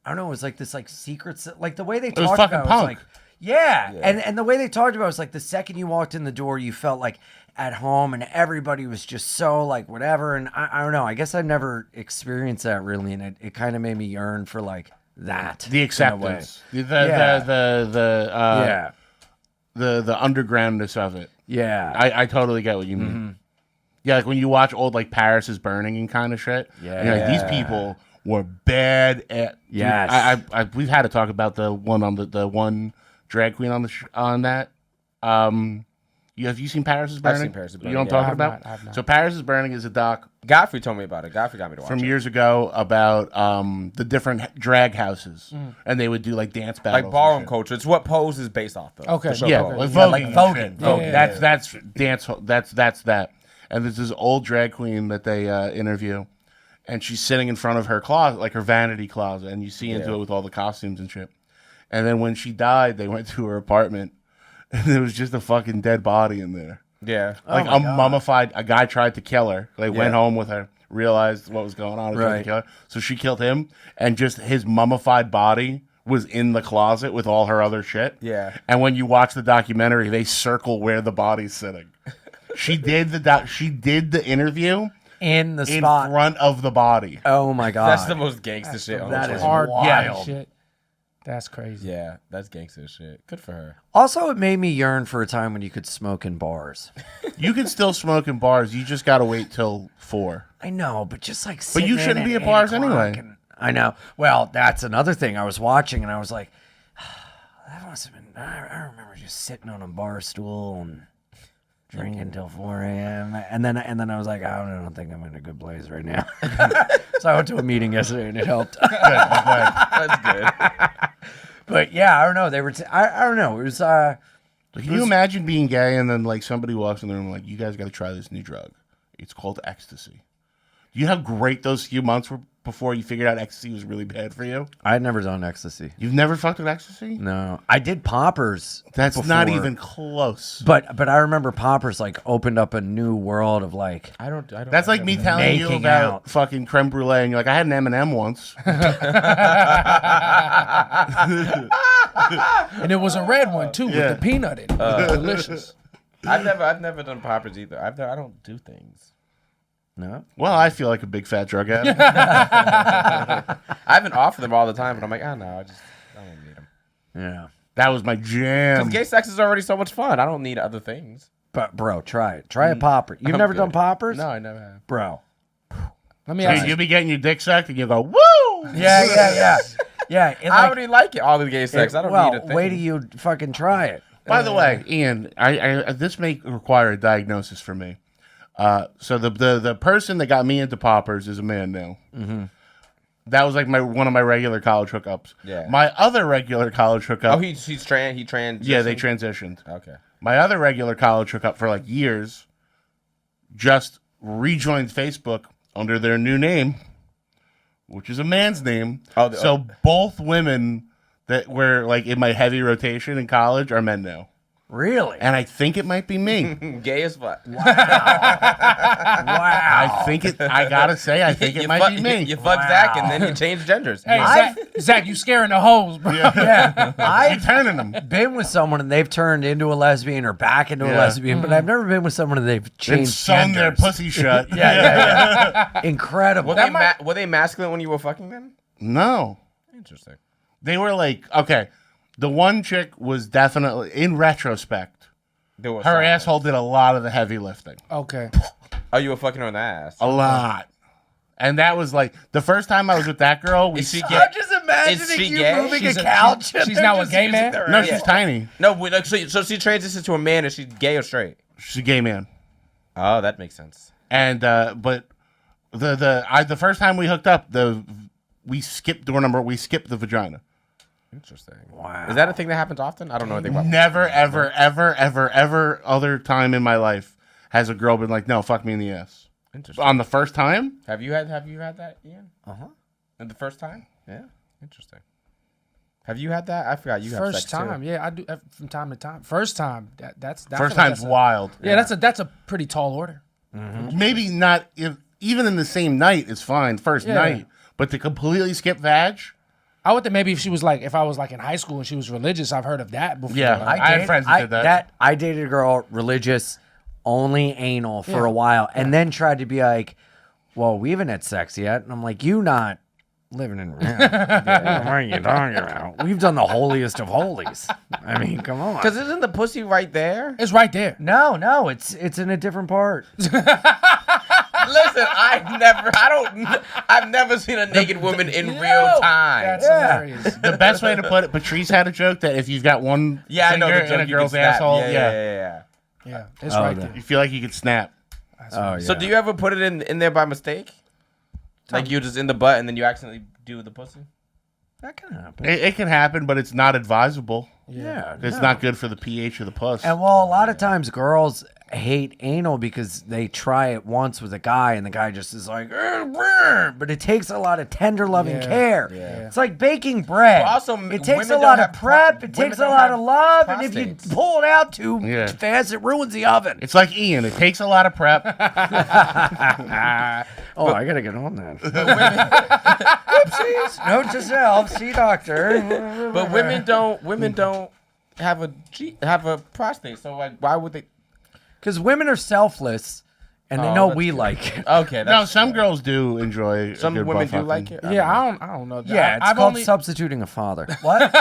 don't know, it was like this like secret, like the way they talked about it was like, yeah. And the way they talked about it was like the second you walked in the door, you felt like at home, and everybody was just so like whatever. And I don't know, I guess I've never experienced that really, and it kind of made me yearn for like that, the acceptance, the undergroundness of it. Yeah, I totally get what you mean. Mm-hmm. Yeah, like when you watch old like Paris is Burning and kind of shit. Yeah, and you're like, these people were bad at. Yes, we've had to talk about the one on the one drag queen on that. Have you seen Paris is Burning? I've seen Paris is Burning. You know what I'm talking about? I have not. So Paris is Burning is a doc. Godfrey told me about it. Godfrey got me to watch from it. years ago about the different drag houses, and they would do like dance battles, like ballroom culture. It's what Pose is based off of. Okay, yeah, okay. like voguing. Voguing. That's dance. That's that. And there's this old drag queen that they interview, and she's sitting in front of her closet, like her vanity closet, and you see into it with all the costumes and shit. And then when she died, they went to her apartment, and there was just a fucking dead body in there. Yeah, like mummified. A guy tried to kill her. They went home with her, realized what was going on, and tried to kill her. So she killed him, and just his mummified body was in the closet with all her other shit. Yeah. And when you watch the documentary, they circle where the body's sitting. She did the interview in the spot in front of the body. Oh my god, that's the most gangster shit. That is hard wild. shit. That's crazy. Yeah, that's gangster shit. Good for her. Also, it made me yearn for a time when you could smoke in bars. You can still smoke in bars. You just got to wait till 4. I know, but just like but you shouldn't be at bars anyway. I know. Well, that's another thing. I was watching and I was like, that must have been. I remember just sitting on a bar stool and drinking till 4 a.m. And then I was like, I don't think I'm in a good place right now. So I went to a meeting yesterday and it helped. That's good. But yeah, I don't know. They were. I don't know. It was. Can you imagine being gay and then like somebody walks in the room like, you guys got to try this new drug. It's called ecstasy. Do you know how great those few months were before you figured out ecstasy was really bad for you? I had never done ecstasy. You've never fucked with ecstasy? No, I did poppers. That's before. not even close. But I remember poppers like opened up a new world of like. I don't. That's like me telling you about fucking creme brulee, and you're like, I had an M&M once. And it was a red one too with the peanut in it. Delicious. I've never done poppers either. I don't do things. No. Well, I feel like a big fat drug addict. I've been offered them all the time, but I'm like, I don't need them. Yeah. That was my jam. Because gay sex is already so much fun. I don't need other things. But bro, try it. Try a popper. You've never done poppers? No, I never have. Bro. Let me ask Dude, you'll be getting your dick sucked and you'll go, woo! Yeah. Yeah. I already like it. All the gay sex. I don't need a thing. Wait till you fucking try it. By the way, Ian, I this may require a diagnosis for me. So the person that got me into poppers is a man now. Mm-hmm. That was like one of my regular college hookups. Yeah. My other regular college hookup. Oh, he transitioned. Yeah, they transitioned. Okay. My other regular college hookup for like years just rejoined Facebook under their new name, which is a man's name. So both women that were like in my heavy rotation in college are men now. Really? And I think it might be me. Gay as fuck. Wow. I think it. I gotta say, I think it might be me. You fuck Zach and then you change genders. Hey, Zach, you scaring the hoes, bro. Yeah. I'm turning them. Been with someone and they've turned into a lesbian or back into a lesbian, but I've never been with someone and they've changed sewn their genders. pussy shut. Yeah. Incredible. Were they masculine when you were fucking them? No. Interesting. They were like, okay, the one chick was definitely, in retrospect, her asshole did a lot of the heavy lifting. Okay. Oh, you were fucking her in the ass? A lot. And that was like, the first time I was with that girl, we Is she I'm gay? just imagining Is she you gay? moving She's a a- couch. she's and they're now a just gay using man? their No, ass. she's tiny. No, so she transitioned to a man. Is she gay or straight? She's a gay man. Oh, that makes sense. And, but the first time we hooked up, we skipped the vagina. Interesting. Wow. Is that a thing that happens often? I don't know anything about Never, ever other time in my life has a girl been like, no, fuck me in the ass. Interesting. On the first time? Have you had that, Ian? Uh-huh. And the first time? Yeah. Interesting. Have you had that? I forgot you have First sex time, too. yeah, I do from time to time. First time, that's First time's wild. Yeah, that's a pretty tall order. Maybe not, even in the same night is fine, first Yeah. night. But to completely skip vag? I would think maybe if I was like in high school and she was religious, I've heard of that before. Yeah, I had friends that did that. I dated a girl, religious, only anal for a while, and then tried to be like, well, we haven't had sex yet. And I'm like, you not living in reality. What are you talking about? We've done the holiest of holies. I mean, come on. Because isn't the pussy right there? It's right there. No, it's in a different part. Listen, I've never seen a naked woman in real time. That's hilarious. The best way to put it, Patrice had a joke that if you've got one I know finger the joke in a you girl's can snap. asshole, Yeah. Yeah, it's right there. You feel like you could snap. Oh, yeah. So do you ever put it in there by mistake? Like you just in the butt and then you accidentally do the pussy? That can happen. It can happen, but it's not advisable. Yeah. It's not good for the pH of the puss. And well, a lot of times girls hate anal because they try it once with a guy and the guy just is like, but it takes a lot of tender loving care. Yeah. It's like baking bread. But also, it takes women a lot don't of have prep. pro- It women takes a don't lot have of love. And if you prostates. pull it out too Yeah. fast, it ruins the oven. It's like Ian. It takes a lot of prep. Oh, I got to get on that. Whoopsies. Note to self, see doctor. But women don't have a prostate. So like, why would they? Because women are selfless and they Oh, know that's we good. like it. Okay. No, some girls do enjoy. Some a good women butt do like fucking. it. Yeah, I don't know. Yeah, it's I've called only, substituting a father. What?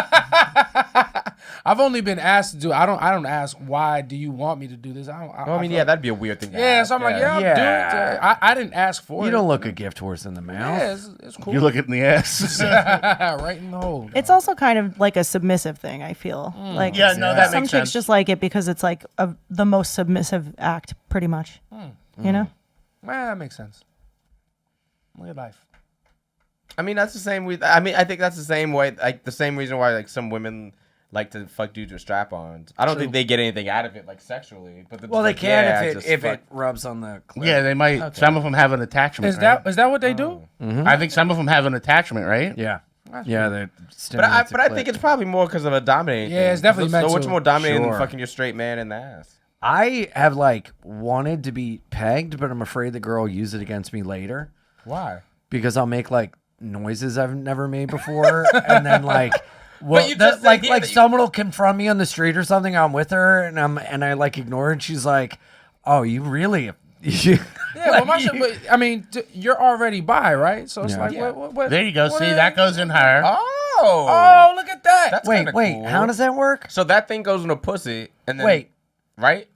I've only been asked to do. I don't ask why do you want me to do this. Well, I mean, yeah, that'd be a weird thing. To Yeah, ask. so I'm like, yeah, I'll do it. I didn't ask for it. You don't look a gift horse in the mouth. Yeah, it's cool. You look it in the ass. Right in the hole. It's also kind of like a submissive thing, I feel. Like Yeah, no, that some makes chicks sense. just like it because it's like the most submissive act, pretty much. You know? Well, that makes sense. Look at life. I mean, that's the same. I think that's the same way. Like the same reason why like some women like to fuck dudes with strap-ons. I don't think they get anything out of it like sexually. But Well, they like, can yeah, if just it fuck. rubs on the clit. Yeah, they might. Okay. Some of them have an attachment. Is right? that what they do? I think some of them have an attachment, right? Yeah. That's Yeah, weird. they But I think it's probably more because of a dominating. Yeah, thing. it's definitely so meant what's to. more dominating Sure. than fucking your straight man in the ass? I have like wanted to be pegged, but I'm afraid the girl will use it against me later Why? because I'll make like noises I've never made before, and then like. Well, you just said like here like that you- someone will confront me on the street or something. I'm with her and I like ignore her, and she's like, "Oh, you really?" Yeah, well, my shit, but I mean, you're already bi, right? So it's Yeah. like, Yeah. what? There you go. what See, is- that goes in her. Oh, look at that. That's wait, kinda wait. cool. How does that work? So that thing goes in a pussy, and then Wait, right?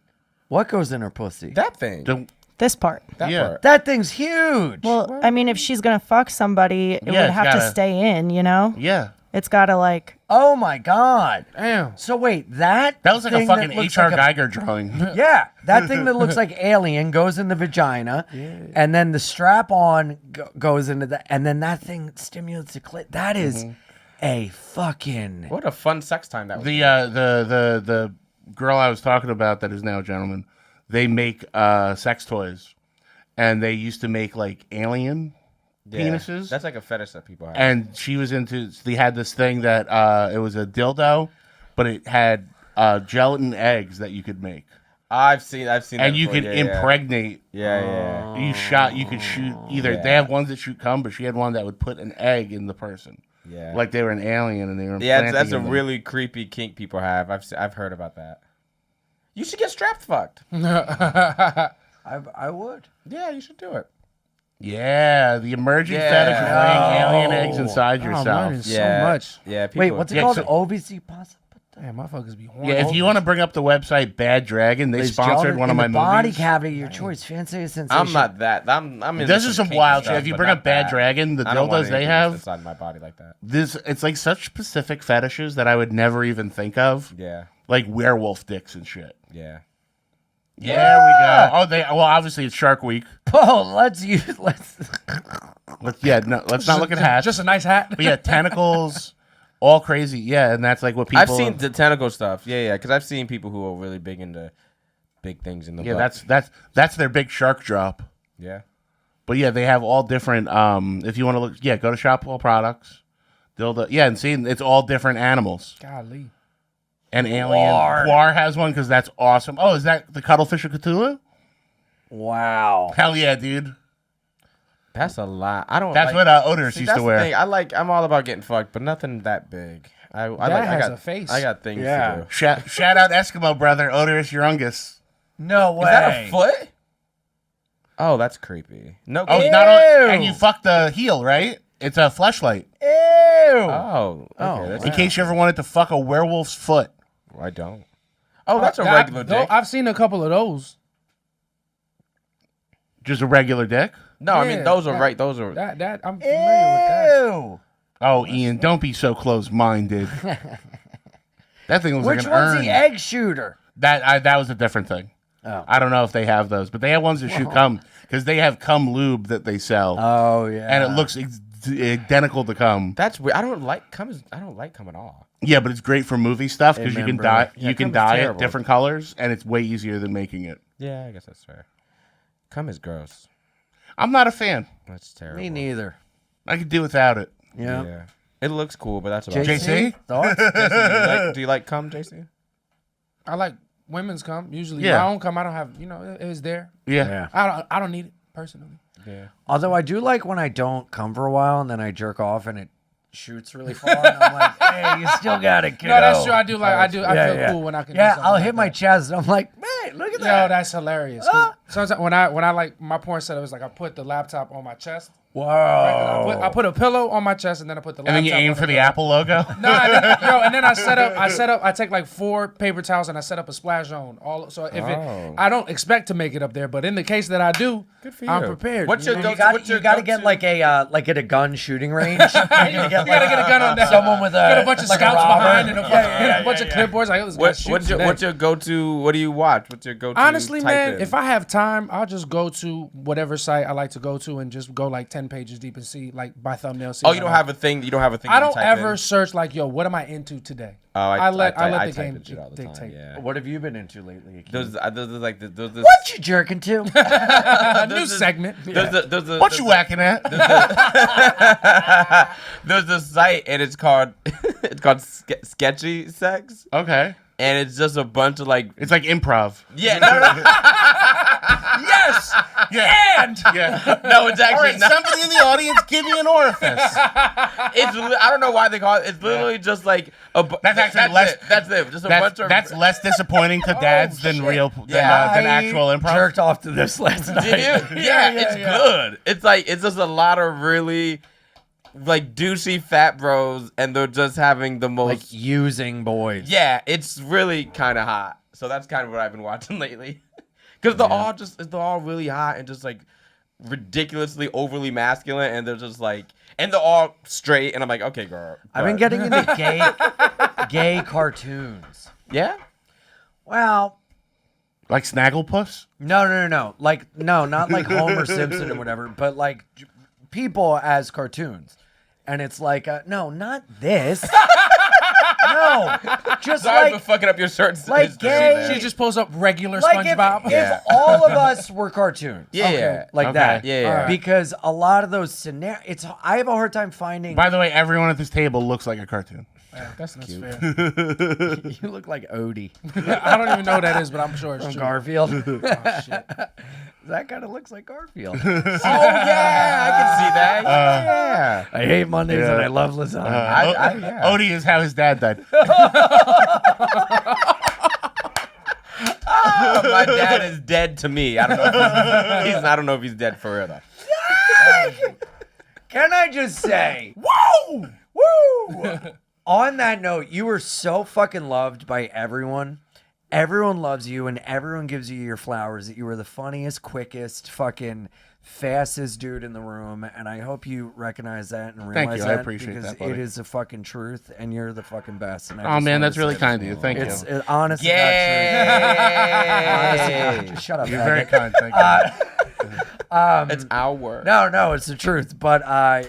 what goes in her pussy? That thing. This part. That Yeah. part. That thing's huge. Well, I mean, if she's gonna fuck somebody, it Yeah, would it's have to gotta- stay in, you know? Yeah. It's gotta like Oh my god. Damn. So wait, that That was like a thing fucking that looks H.R. like a- Geiger drawing. Yeah, that thing that looks like alien goes in the vagina, and then the strap on goes into the, and then that thing stimulates the clit. That is a fucking. What a fun sex time that was. The girl I was talking about that is now a gentleman, they make sex toys, and they used to make like alien penises. That's like a fetish that people have. And she was into. They had this thing that it was a dildo, but it had gelatin eggs that you could make. I've seen and that you before. could impregnate. Yeah. You could shoot either. They have ones that shoot cum, but she had one that would put an egg in the person. Yeah. Like they were an alien and they were. Yeah, that's a implanting them. really creepy kink people have. I've heard about that. You should get strap fucked. I would. Yeah, you should do it. Yeah, the emerging fetish of laying alien eggs inside yourself. I'm learning so much. Yeah. Wait, what's it called? OVC pasta? Damn, motherfuckers be horny. Yeah, if you want to bring up the website Bad Dragon, they sponsored one of my body movies. cavity, your choice. Fancy sensation. I'm not that. I'm into This is some kinky wild stuff, shit. If you but bring not up Bad that. Dragon, the I don't want dildos they anything have inside my body like that. it's like such specific fetishes that I would never even think of. Yeah. Like werewolf dicks and shit. Yeah. There we go. Oh, well, obviously it's Shark Week. Oh, let's. Let's not look at hats. Just a nice hat. But yeah, tentacles, all crazy. Yeah, and that's like what people. I've seen the tentacle stuff. Yeah, because I've seen people who are really big into big things in the butt. that's their big shark drop. Yeah. But yeah, they have all different. If you want to look, go to Shopwell Products. Dildo. Yeah, and see, it's all different animals. Golly. And alien. Quar has one because that's awesome. Oh, is that the Cuttlefish of Cthulhu? Wow. Hell yeah, dude. That's a lot. I don't. That's like, what Odorous used that's to the wear. thing. I'm all about getting fucked, but nothing that big. I has a face. I got things to do. Shout out Eskimo brother Odorous Urungus. No way. Is that a foot? Oh, that's creepy. No. Oh, not on, and you fuck the heel, right? It's a fleshlight. Ew. Oh. Okay, in case you ever wanted to fuck a werewolf's foot. I don't. Oh, that's a regular dick. I've seen a couple of those. Just a regular dick? No, I mean those are right. Those are that I'm familiar with that. Oh, Ian, don't be so close-minded. That thing was Which like an one's urn. the egg shooter? That was a different thing. Oh. I don't know if they have those, but they have ones that shoot cum because they have cum lube that they sell. Oh yeah, and it looks identical to cum. That's weird. I don't like cum at all. Yeah, but it's great for movie stuff because you can dye Yeah, you can cum is dye it terrible. different colors, and it's way easier than making it. Yeah, I guess that's fair. Cum is gross. I'm not a fan. That's terrible. Me neither. I could do without it. Yeah. It looks cool, but that's about JC? it. JC, do you like cum, JC? I like women's cum. Usually, Yeah. my own cum, I don't have. It's there. Yeah. I don't need it personally. Yeah. Although I do like when I don't come for a while and then I jerk off and it shoots really far. And I'm like, hey, you still got it, kiddo. No, that's true. I do like. I feel cool when I can. do something I'll like hit my chest and I'm like, man, look at that. Yo, that's hilarious. 'Cause sometimes when I like my porn setup is like I put the laptop on my chest. Whoa. Right? I put a pillow on my chest and then I put the laptop. And then you aim on for the pillow. Apple logo. No, and then I set up. I take like 4 paper towels and I set up a splash zone. So if I don't expect to make it up there, but in the case that I do, I'm prepared. What's your You go-to? got to get like a like at a gun shooting range. You gotta You gotta get a gun on that. someone with Get a bunch of like scouts robber. behind and a bunch of clipboards. Like, this guy's shooting today. What's your go-to? What do you watch? What's your go-to? Honestly, type man, in? if I have time, I'll just go to whatever site I like to go to and just go like 10 pages deep and see like by thumbnail. See Oh, what you I don't like. have a thing. You don't have a thing. I you don't type ever in? search like, yo, what am I into today? Oh, I let the type game in shit all the dictate. time. Yeah. What have you been into lately? Those like those. What you jerking to? New segment. What you whacking at? There's a site and it's called Sketchy Sex. Okay. And it's just a bunch of like It's like improv. yeah no. Yes. Yeah. And Yeah. No, it's actually All right, not. somebody in the audience, give me an orifice. I don't know why they call it. It's literally just like That's actually less. That's it. Just a bunch of. That's less disappointing to dads than real than actual improv. Jerked off to this last night. Did you? Yeah, it's good. It's just a lot of really like douchey fat bros, and they're just having the most Like using boys. Yeah, it's really kind of hot. So that's kind of what I've been watching lately. Because they're all really hot and just like ridiculously overly masculine, and they're just like, and they're all straight, and I'm like, okay, girl. I've been getting into gay cartoons. Yeah. Well, Like Snagglepuss? no. Like no, not like Homer Simpson or whatever, but like people as cartoons. And it's like, no, not this. No, No, just Sorry like for fucking up your shirt. like gay. She just pulls up regular Like SpongeBob. if all of us were cartoons, Yeah. like Okay. that, Yeah. because a lot of those scenarios, I have a hard time finding. By the way, everyone at this table looks like a cartoon. Yeah, that's cute. fair. You look like Odie. I don't even know what that is, but I'm sure it's From true. Garfield. Oh, shit. That kind of looks like Garfield. Oh yeah, I can see that. Yeah. I hate Mondays and I love lasagna. Odie is how his dad died. My dad is dead to me. I don't know. I don't know if he's dead for real though. Can I just say, woo, woo? On that note, you were so fucking loved by everyone. Everyone loves you, and everyone gives you your flowers. That you were the funniest, quickest, fucking fastest dude in the room, and I hope you recognize that and realize Thank you. that I appreciate because that, buddy. it is the fucking truth, and you're the fucking best. And I Oh, just man, wanted that's to really say kind that. of you. Thank you. It's honest to God truth. Honest to God. Shut up. You're faggot. very kind. Thank you. It's our word. No, it's the truth. But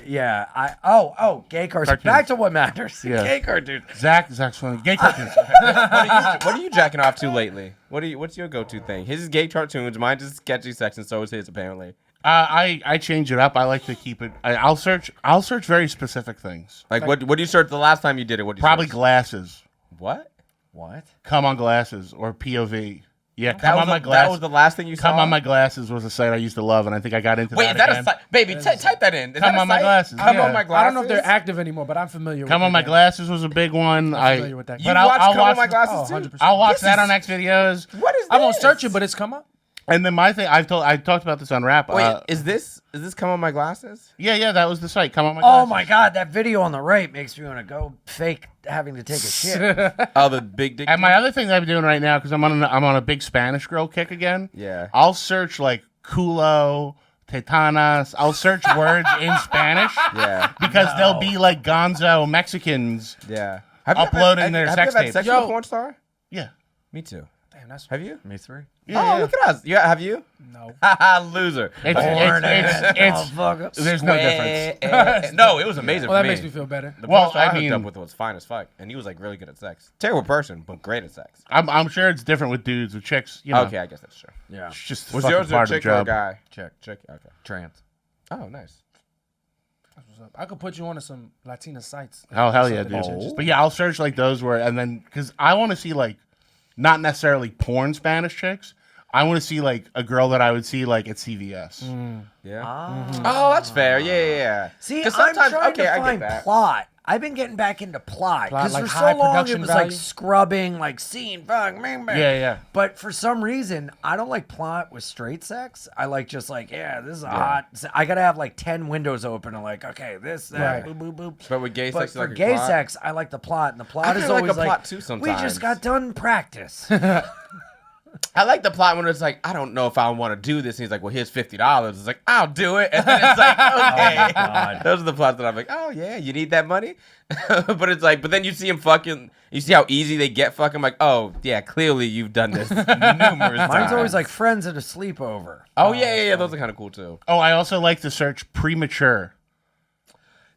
yeah, gay cartoons. Back to what matters. Yeah. Gay cartoons. Zach's funny. Gay cartoons. What are you jacking off to lately? What's your go-to thing? His is gay cartoons. Mine's just sketchy sex, and so is his apparently. I change it up. I like to keep it. I'll search very specific things. Like what do you search the last time you did it? What did you Probably search? glasses. What? Come on glasses or POV. Yeah, That come was on my the- glasses. that was the last thing you Come saw? on my glasses was a site I used to love, and I think I got into Wait, that is that again. a site? Baby, type that in. Is Come that a on my site? glasses. Come yeah. on my glasses. I don't know if they're active anymore, but I'm familiar with Come on my that. glasses was a big one. I'm familiar with that. You watch Come on My Glasses too? 100%. I'll watch This that is- on X videos. What is this? I won't search it, but it's come up. And then my thing, I talked about this on Rap. Wait, is this Come on My Glasses? Yeah, that was the site. Come on my Oh glasses. my God, that video on the right makes me want to go fake having to take a shit. Oh, the big dick. And my other thing that I'm doing right now, because I'm on a big Spanish girl kick again. Yeah. I'll search like culo, tetanas. I'll search words in Spanish. Yeah. Because they'll be like gonzo Mexicans. Yeah. Uploading their sex Have you tapes. had sex with a porn star? Yeah. Me too. Damn, that's Have you? Me three. Yeah, Look at us. Yeah, have you? No. Loser. It's there's no difference. No, it was amazing. Well, for that me. makes me feel better. The Well, porn star I I hooked mean- up with was fine as fuck, and he was like really good at sex. Terrible person, but great at sex. I'm sure it's different with dudes. With chicks, you know. Okay, I guess that's true. Yeah. It's just Was fucking yours a part of the chick or a job. guy? Chick. Chick. Okay. Trans. Oh, nice. That's what's up. I could put you on to some Latina sites. Oh hell yeah, Something dude! that you But yeah, I'll search like those where, and then because I want to see like, not necessarily porn Spanish chicks. I want to see like a girl that I would see like at CVS. Yeah. Ah. Oh, that's fair. Yeah. See, 'Cause I'm sometimes- trying okay, to I get find that. plot. I've been getting back into plot Plot, because like for high so long it production was value? like scrubbing, like scene, bang, bang, bang. Yeah. But for some reason, I don't like plot with straight sex. I like just like, yeah, this is a hot. I gotta have like 10 windows open and like, okay, this, that, Right. boop, boop, boop. But with gay But sex, you for like a gay plot? sex, I like the plot, and the I plot is kinda like always a plot too we sometimes. just got done practice. I like the plot when it's like, I don't know if I want to do this. And he's like, well, here's $50. It's like, I'll do it. And then it's like, okay. God. Those are the plots that I'm like, oh, yeah, you need that money? But it's like, but then you see him fucking, you see how easy they get fucking. I'm like, oh, yeah, clearly you've done this numerous times. Mine's always like friends at a sleepover. oh, yeah. Those are kind of cool, too. Oh, I also like to search premature.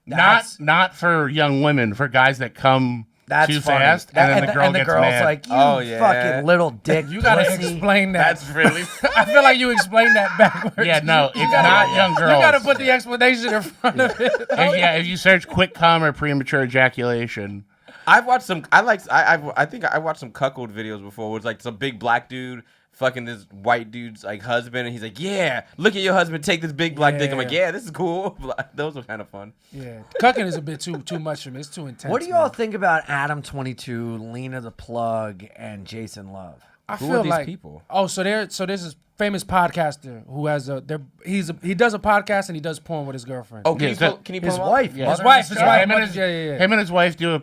That's- Not for young women, for guys that come That's too funny. fast, and then the girl and the gets girl's mad. like, you Oh, yeah. fucking little dick. You gotta pussy. explain that. That's really. I feel like you explained that backwards. Yeah, no, it's not young girls. You gotta put the explanation in front of it. If you search quick cum or premature ejaculation, I've watched some. I think I watched some cuckold videos before. Where it's like some big black dude fucking this white dude's like husband, and he's like, "Yeah, look at your husband take this big black dick." I'm like, "Yeah, this is cool." Those are kind of fun. Yeah, cucking is a bit too much for me. It's too intense. What do you all man. think about Adam 22, Lena the Plug, and Jason Love? I Who feel are these like people? Oh, so there's this famous podcaster who has he does a podcast and he does porn with his girlfriend. Oh, can Yeah, you pull His him up? wife. Yeah. his wife. him and his wife do a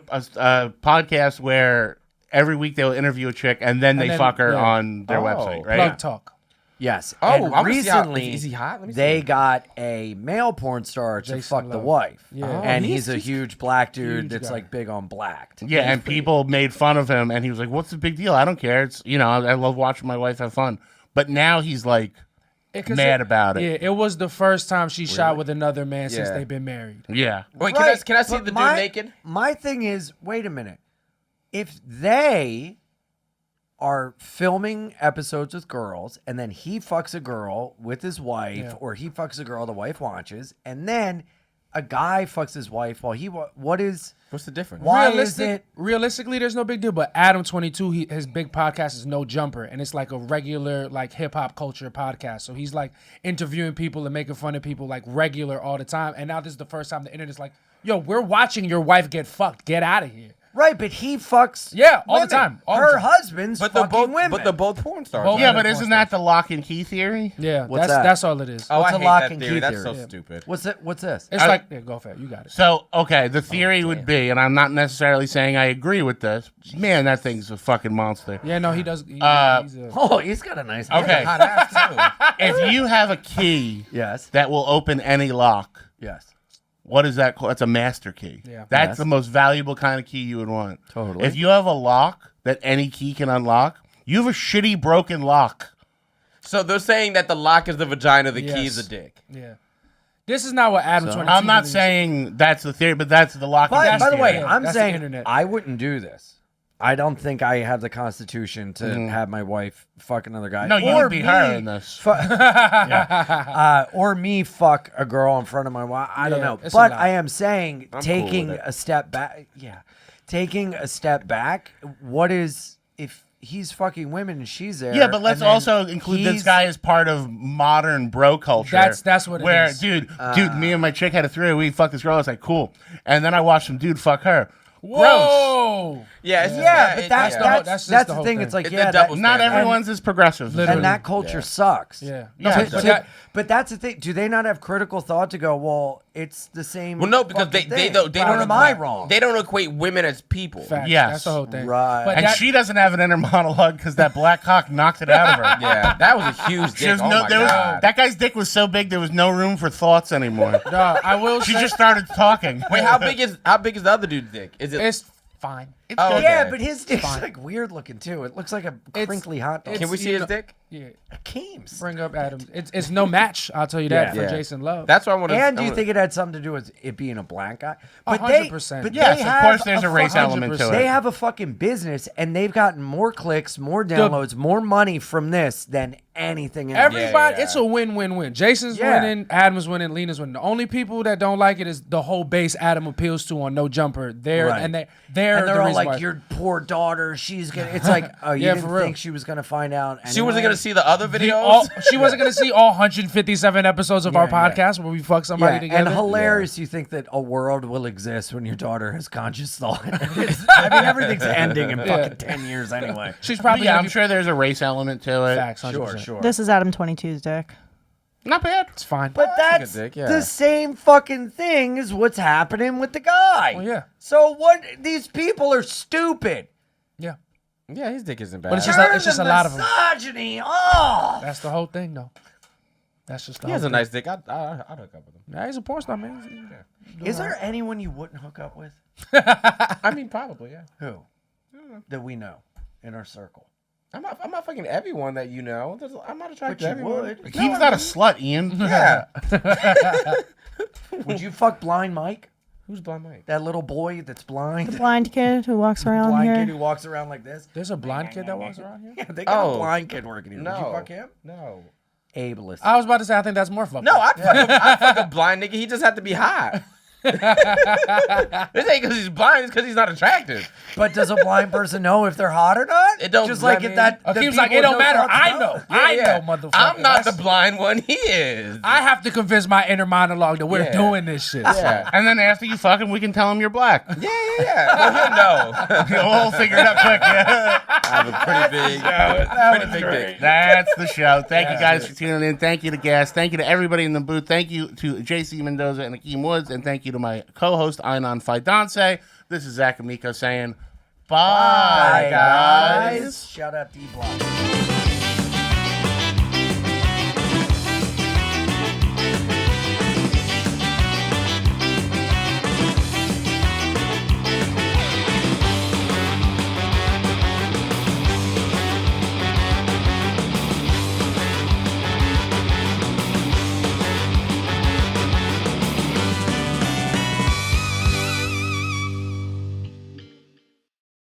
podcast where every week they'll interview a chick and then they fuck her on their website, right? Plug talk. Yes. Oh, and I wanna see how- recently, is he hot? Let me they see. got a male porn star to Jason fuck the Love. wife. Yeah. Oh, and he's- he's a huge black dude huge that's guy. like big on blacked. Yeah, and people made fun of him, and he was like, "What's the big deal? I don't care. It's I love watching my wife have fun." But now he's like mad about it. Yeah, it was the first time she shot with another man since Yeah. they've been married. Yeah. Wait, Right, can I see but the dude naked? My thing is, wait a minute. if they are filming episodes with girls and then he fucks a girl with his wife or he fucks a girl the wife watches and then a guy fucks his wife while what's the difference? Why is it? Realistically, there's no big deal. But Adam 22, his big podcast is No Jumper, and it's like a regular like hip hop culture podcast. So he's like interviewing people and making fun of people like regular all the time. And now this is the first time the internet's like, yo, we're watching your wife get fucked. Get out of here. Right, but he fucks all the time. Her husband's fucking women. But they're both porn stars. Yeah, but isn't that the lock and key theory? Yeah, What's that? that's all it is. Oh, What's I a hate lock that and theory. key That's theory? so stupid. What's this? It's go for it. You got it. So, okay, the theory would be, and I'm not necessarily saying I agree with this. Man, that thing's a fucking monster. Yeah, no, he does. He's he's got a nice Okay. hot ass too. If you have a key that will open any lock, what is that called? That's a master key. Yeah. That's the most valuable kind of key you would want. Totally. If you have a lock that any key can unlock, you have a shitty broken lock. So they're saying that the lock is the vagina, the key is the dick. Yeah. This is not what Adam 22 I'm not believes. saying that's the theory, but that's the lock. By and key the way, theory. I'm That's the saying internet. I wouldn't do this. I don't think I have the constitution to have my wife fuck another guy. No, you or would be me her in this. or me fuck a girl in front of my wife. I don't know. it's a But lot. I am saying I'm cool taking with it. a step back. Yeah. Taking a step back. What is if he's fucking women and she's there? Yeah, but let's and then also include this he's- guy as part of modern bro culture. That's what it where, is. dude, me and my chick had a three. We fucked this girl. I was like, cool. And then I watched some dude fuck her. Whoa. Yeah, it's Yeah, but that's the whole- that's just the whole thing. thing. It's like It's yeah, a double that, Not standard. everyone's as progressive. Literally. and that culture sucks. Yeah. Yeah, But that's the thing. Do they not have critical thought to go? Well, it's the same. Well, no, because they fucking thing. don't. They Or don't. am I wrong? They don't equate women as people. Facts. Yes. That's the whole thing. Right. But And that, she doesn't have an inner monologue because that black cock knocked it out of her. Yeah, that was a huge She dick. was Oh no, my there was, god. that guy's dick was so big there was no room for thoughts anymore. no, I will She say just started talking. Wait, how big is the other dude's dick? Is it? it's fine. Oh, okay. Yeah, but his dick's like weird looking too. It looks like a crinkly hot dog. Can we see his dick? Yeah. Akeem's. Bring up Adam. It's no match, I'll tell you that, for Yeah. Jason Love. That's what I want to. And do you think it had something to do with it being a black guy? 100%. But Yes, they of have course there's a race fucking- element to They it. have a fucking business, and they've gotten more clicks, more downloads, more money from this than anything else. Everybody, Yeah. it's a win-win-win. Jason's Yeah. winning, Adam's winning, Lena's winning. The only people that don't like it is the whole base Adam appeals to on No Jumper. They're Right. and they're And they're the all reason like, why. your poor daughter, she's gonna. It's like, oh, you Yeah, didn't for real. think she was gonna find out. She wasn't anyway? gonna see the other videos. She wasn't gonna see all 157 episodes of our podcast where we fuck somebody Yeah, together. and hilarious. You think that a world will exist when your daughter has conscious thought. I mean, everything's ending in fucking 10 years anyway. She's But probably yeah, gonna I'm be sure there's a race element to it. facts. 100%. Sure. This is Adam 22's dick. Not bad. It's fine. But that's dick, yeah. the same fucking thing as what's happening with the guy. Well, yeah. So what? These people are stupid. Yeah. Yeah, his dick isn't bad. But it's just Turn a lot of them. misogyny off. That's the whole thing, though. That's just the he whole has a thing. nice dick. I'd hook up with him. Nah, he's a porn star, man. Is there anyone you wouldn't hook up with? I mean, probably, yeah. Who? That we know in our circle. I'm not fucking everyone that you know. I'm not attracted But to you everyone. would. He's not a slut, Ian. Yeah. Would you fuck Blind Mike? Who's Blind Mike? That little boy that's blind. Blind kid who walks around blind here. kid who walks around like this. There's a blind kid that walks around here? Yeah, they got Oh. a blind kid working here. No. Would you fuck him? No. Ableist. I was about to say, I think that's more fucked No, up. I'd fuck a blind nigga. He just had to be hot. This ain't because he's blind. It's because he's not attractive. But does a blind person know if they're hot or not? It don't. Just like if that. the Akeem's like, people it don't know matter. thoughts I know. know. I know, motherfucker. I'm not the That's- blind one. He is. I have to convince my inner monologue that we're Yeah. doing this shit. Yeah. And then after you fuck him, we can tell him you're black. Yeah. Well, he'll know. We'll figure it out quick. Yeah. I have a pretty big dick. That's the show. Thank you guys for tuning in. Thank you to Gas. Thank you to everybody in the booth. Thank you to JC Mendoza and Akeem Woods. And thank you to my co-host, Einon Fidance. This is Zac Amico saying bye, guys. Shout out D-Block.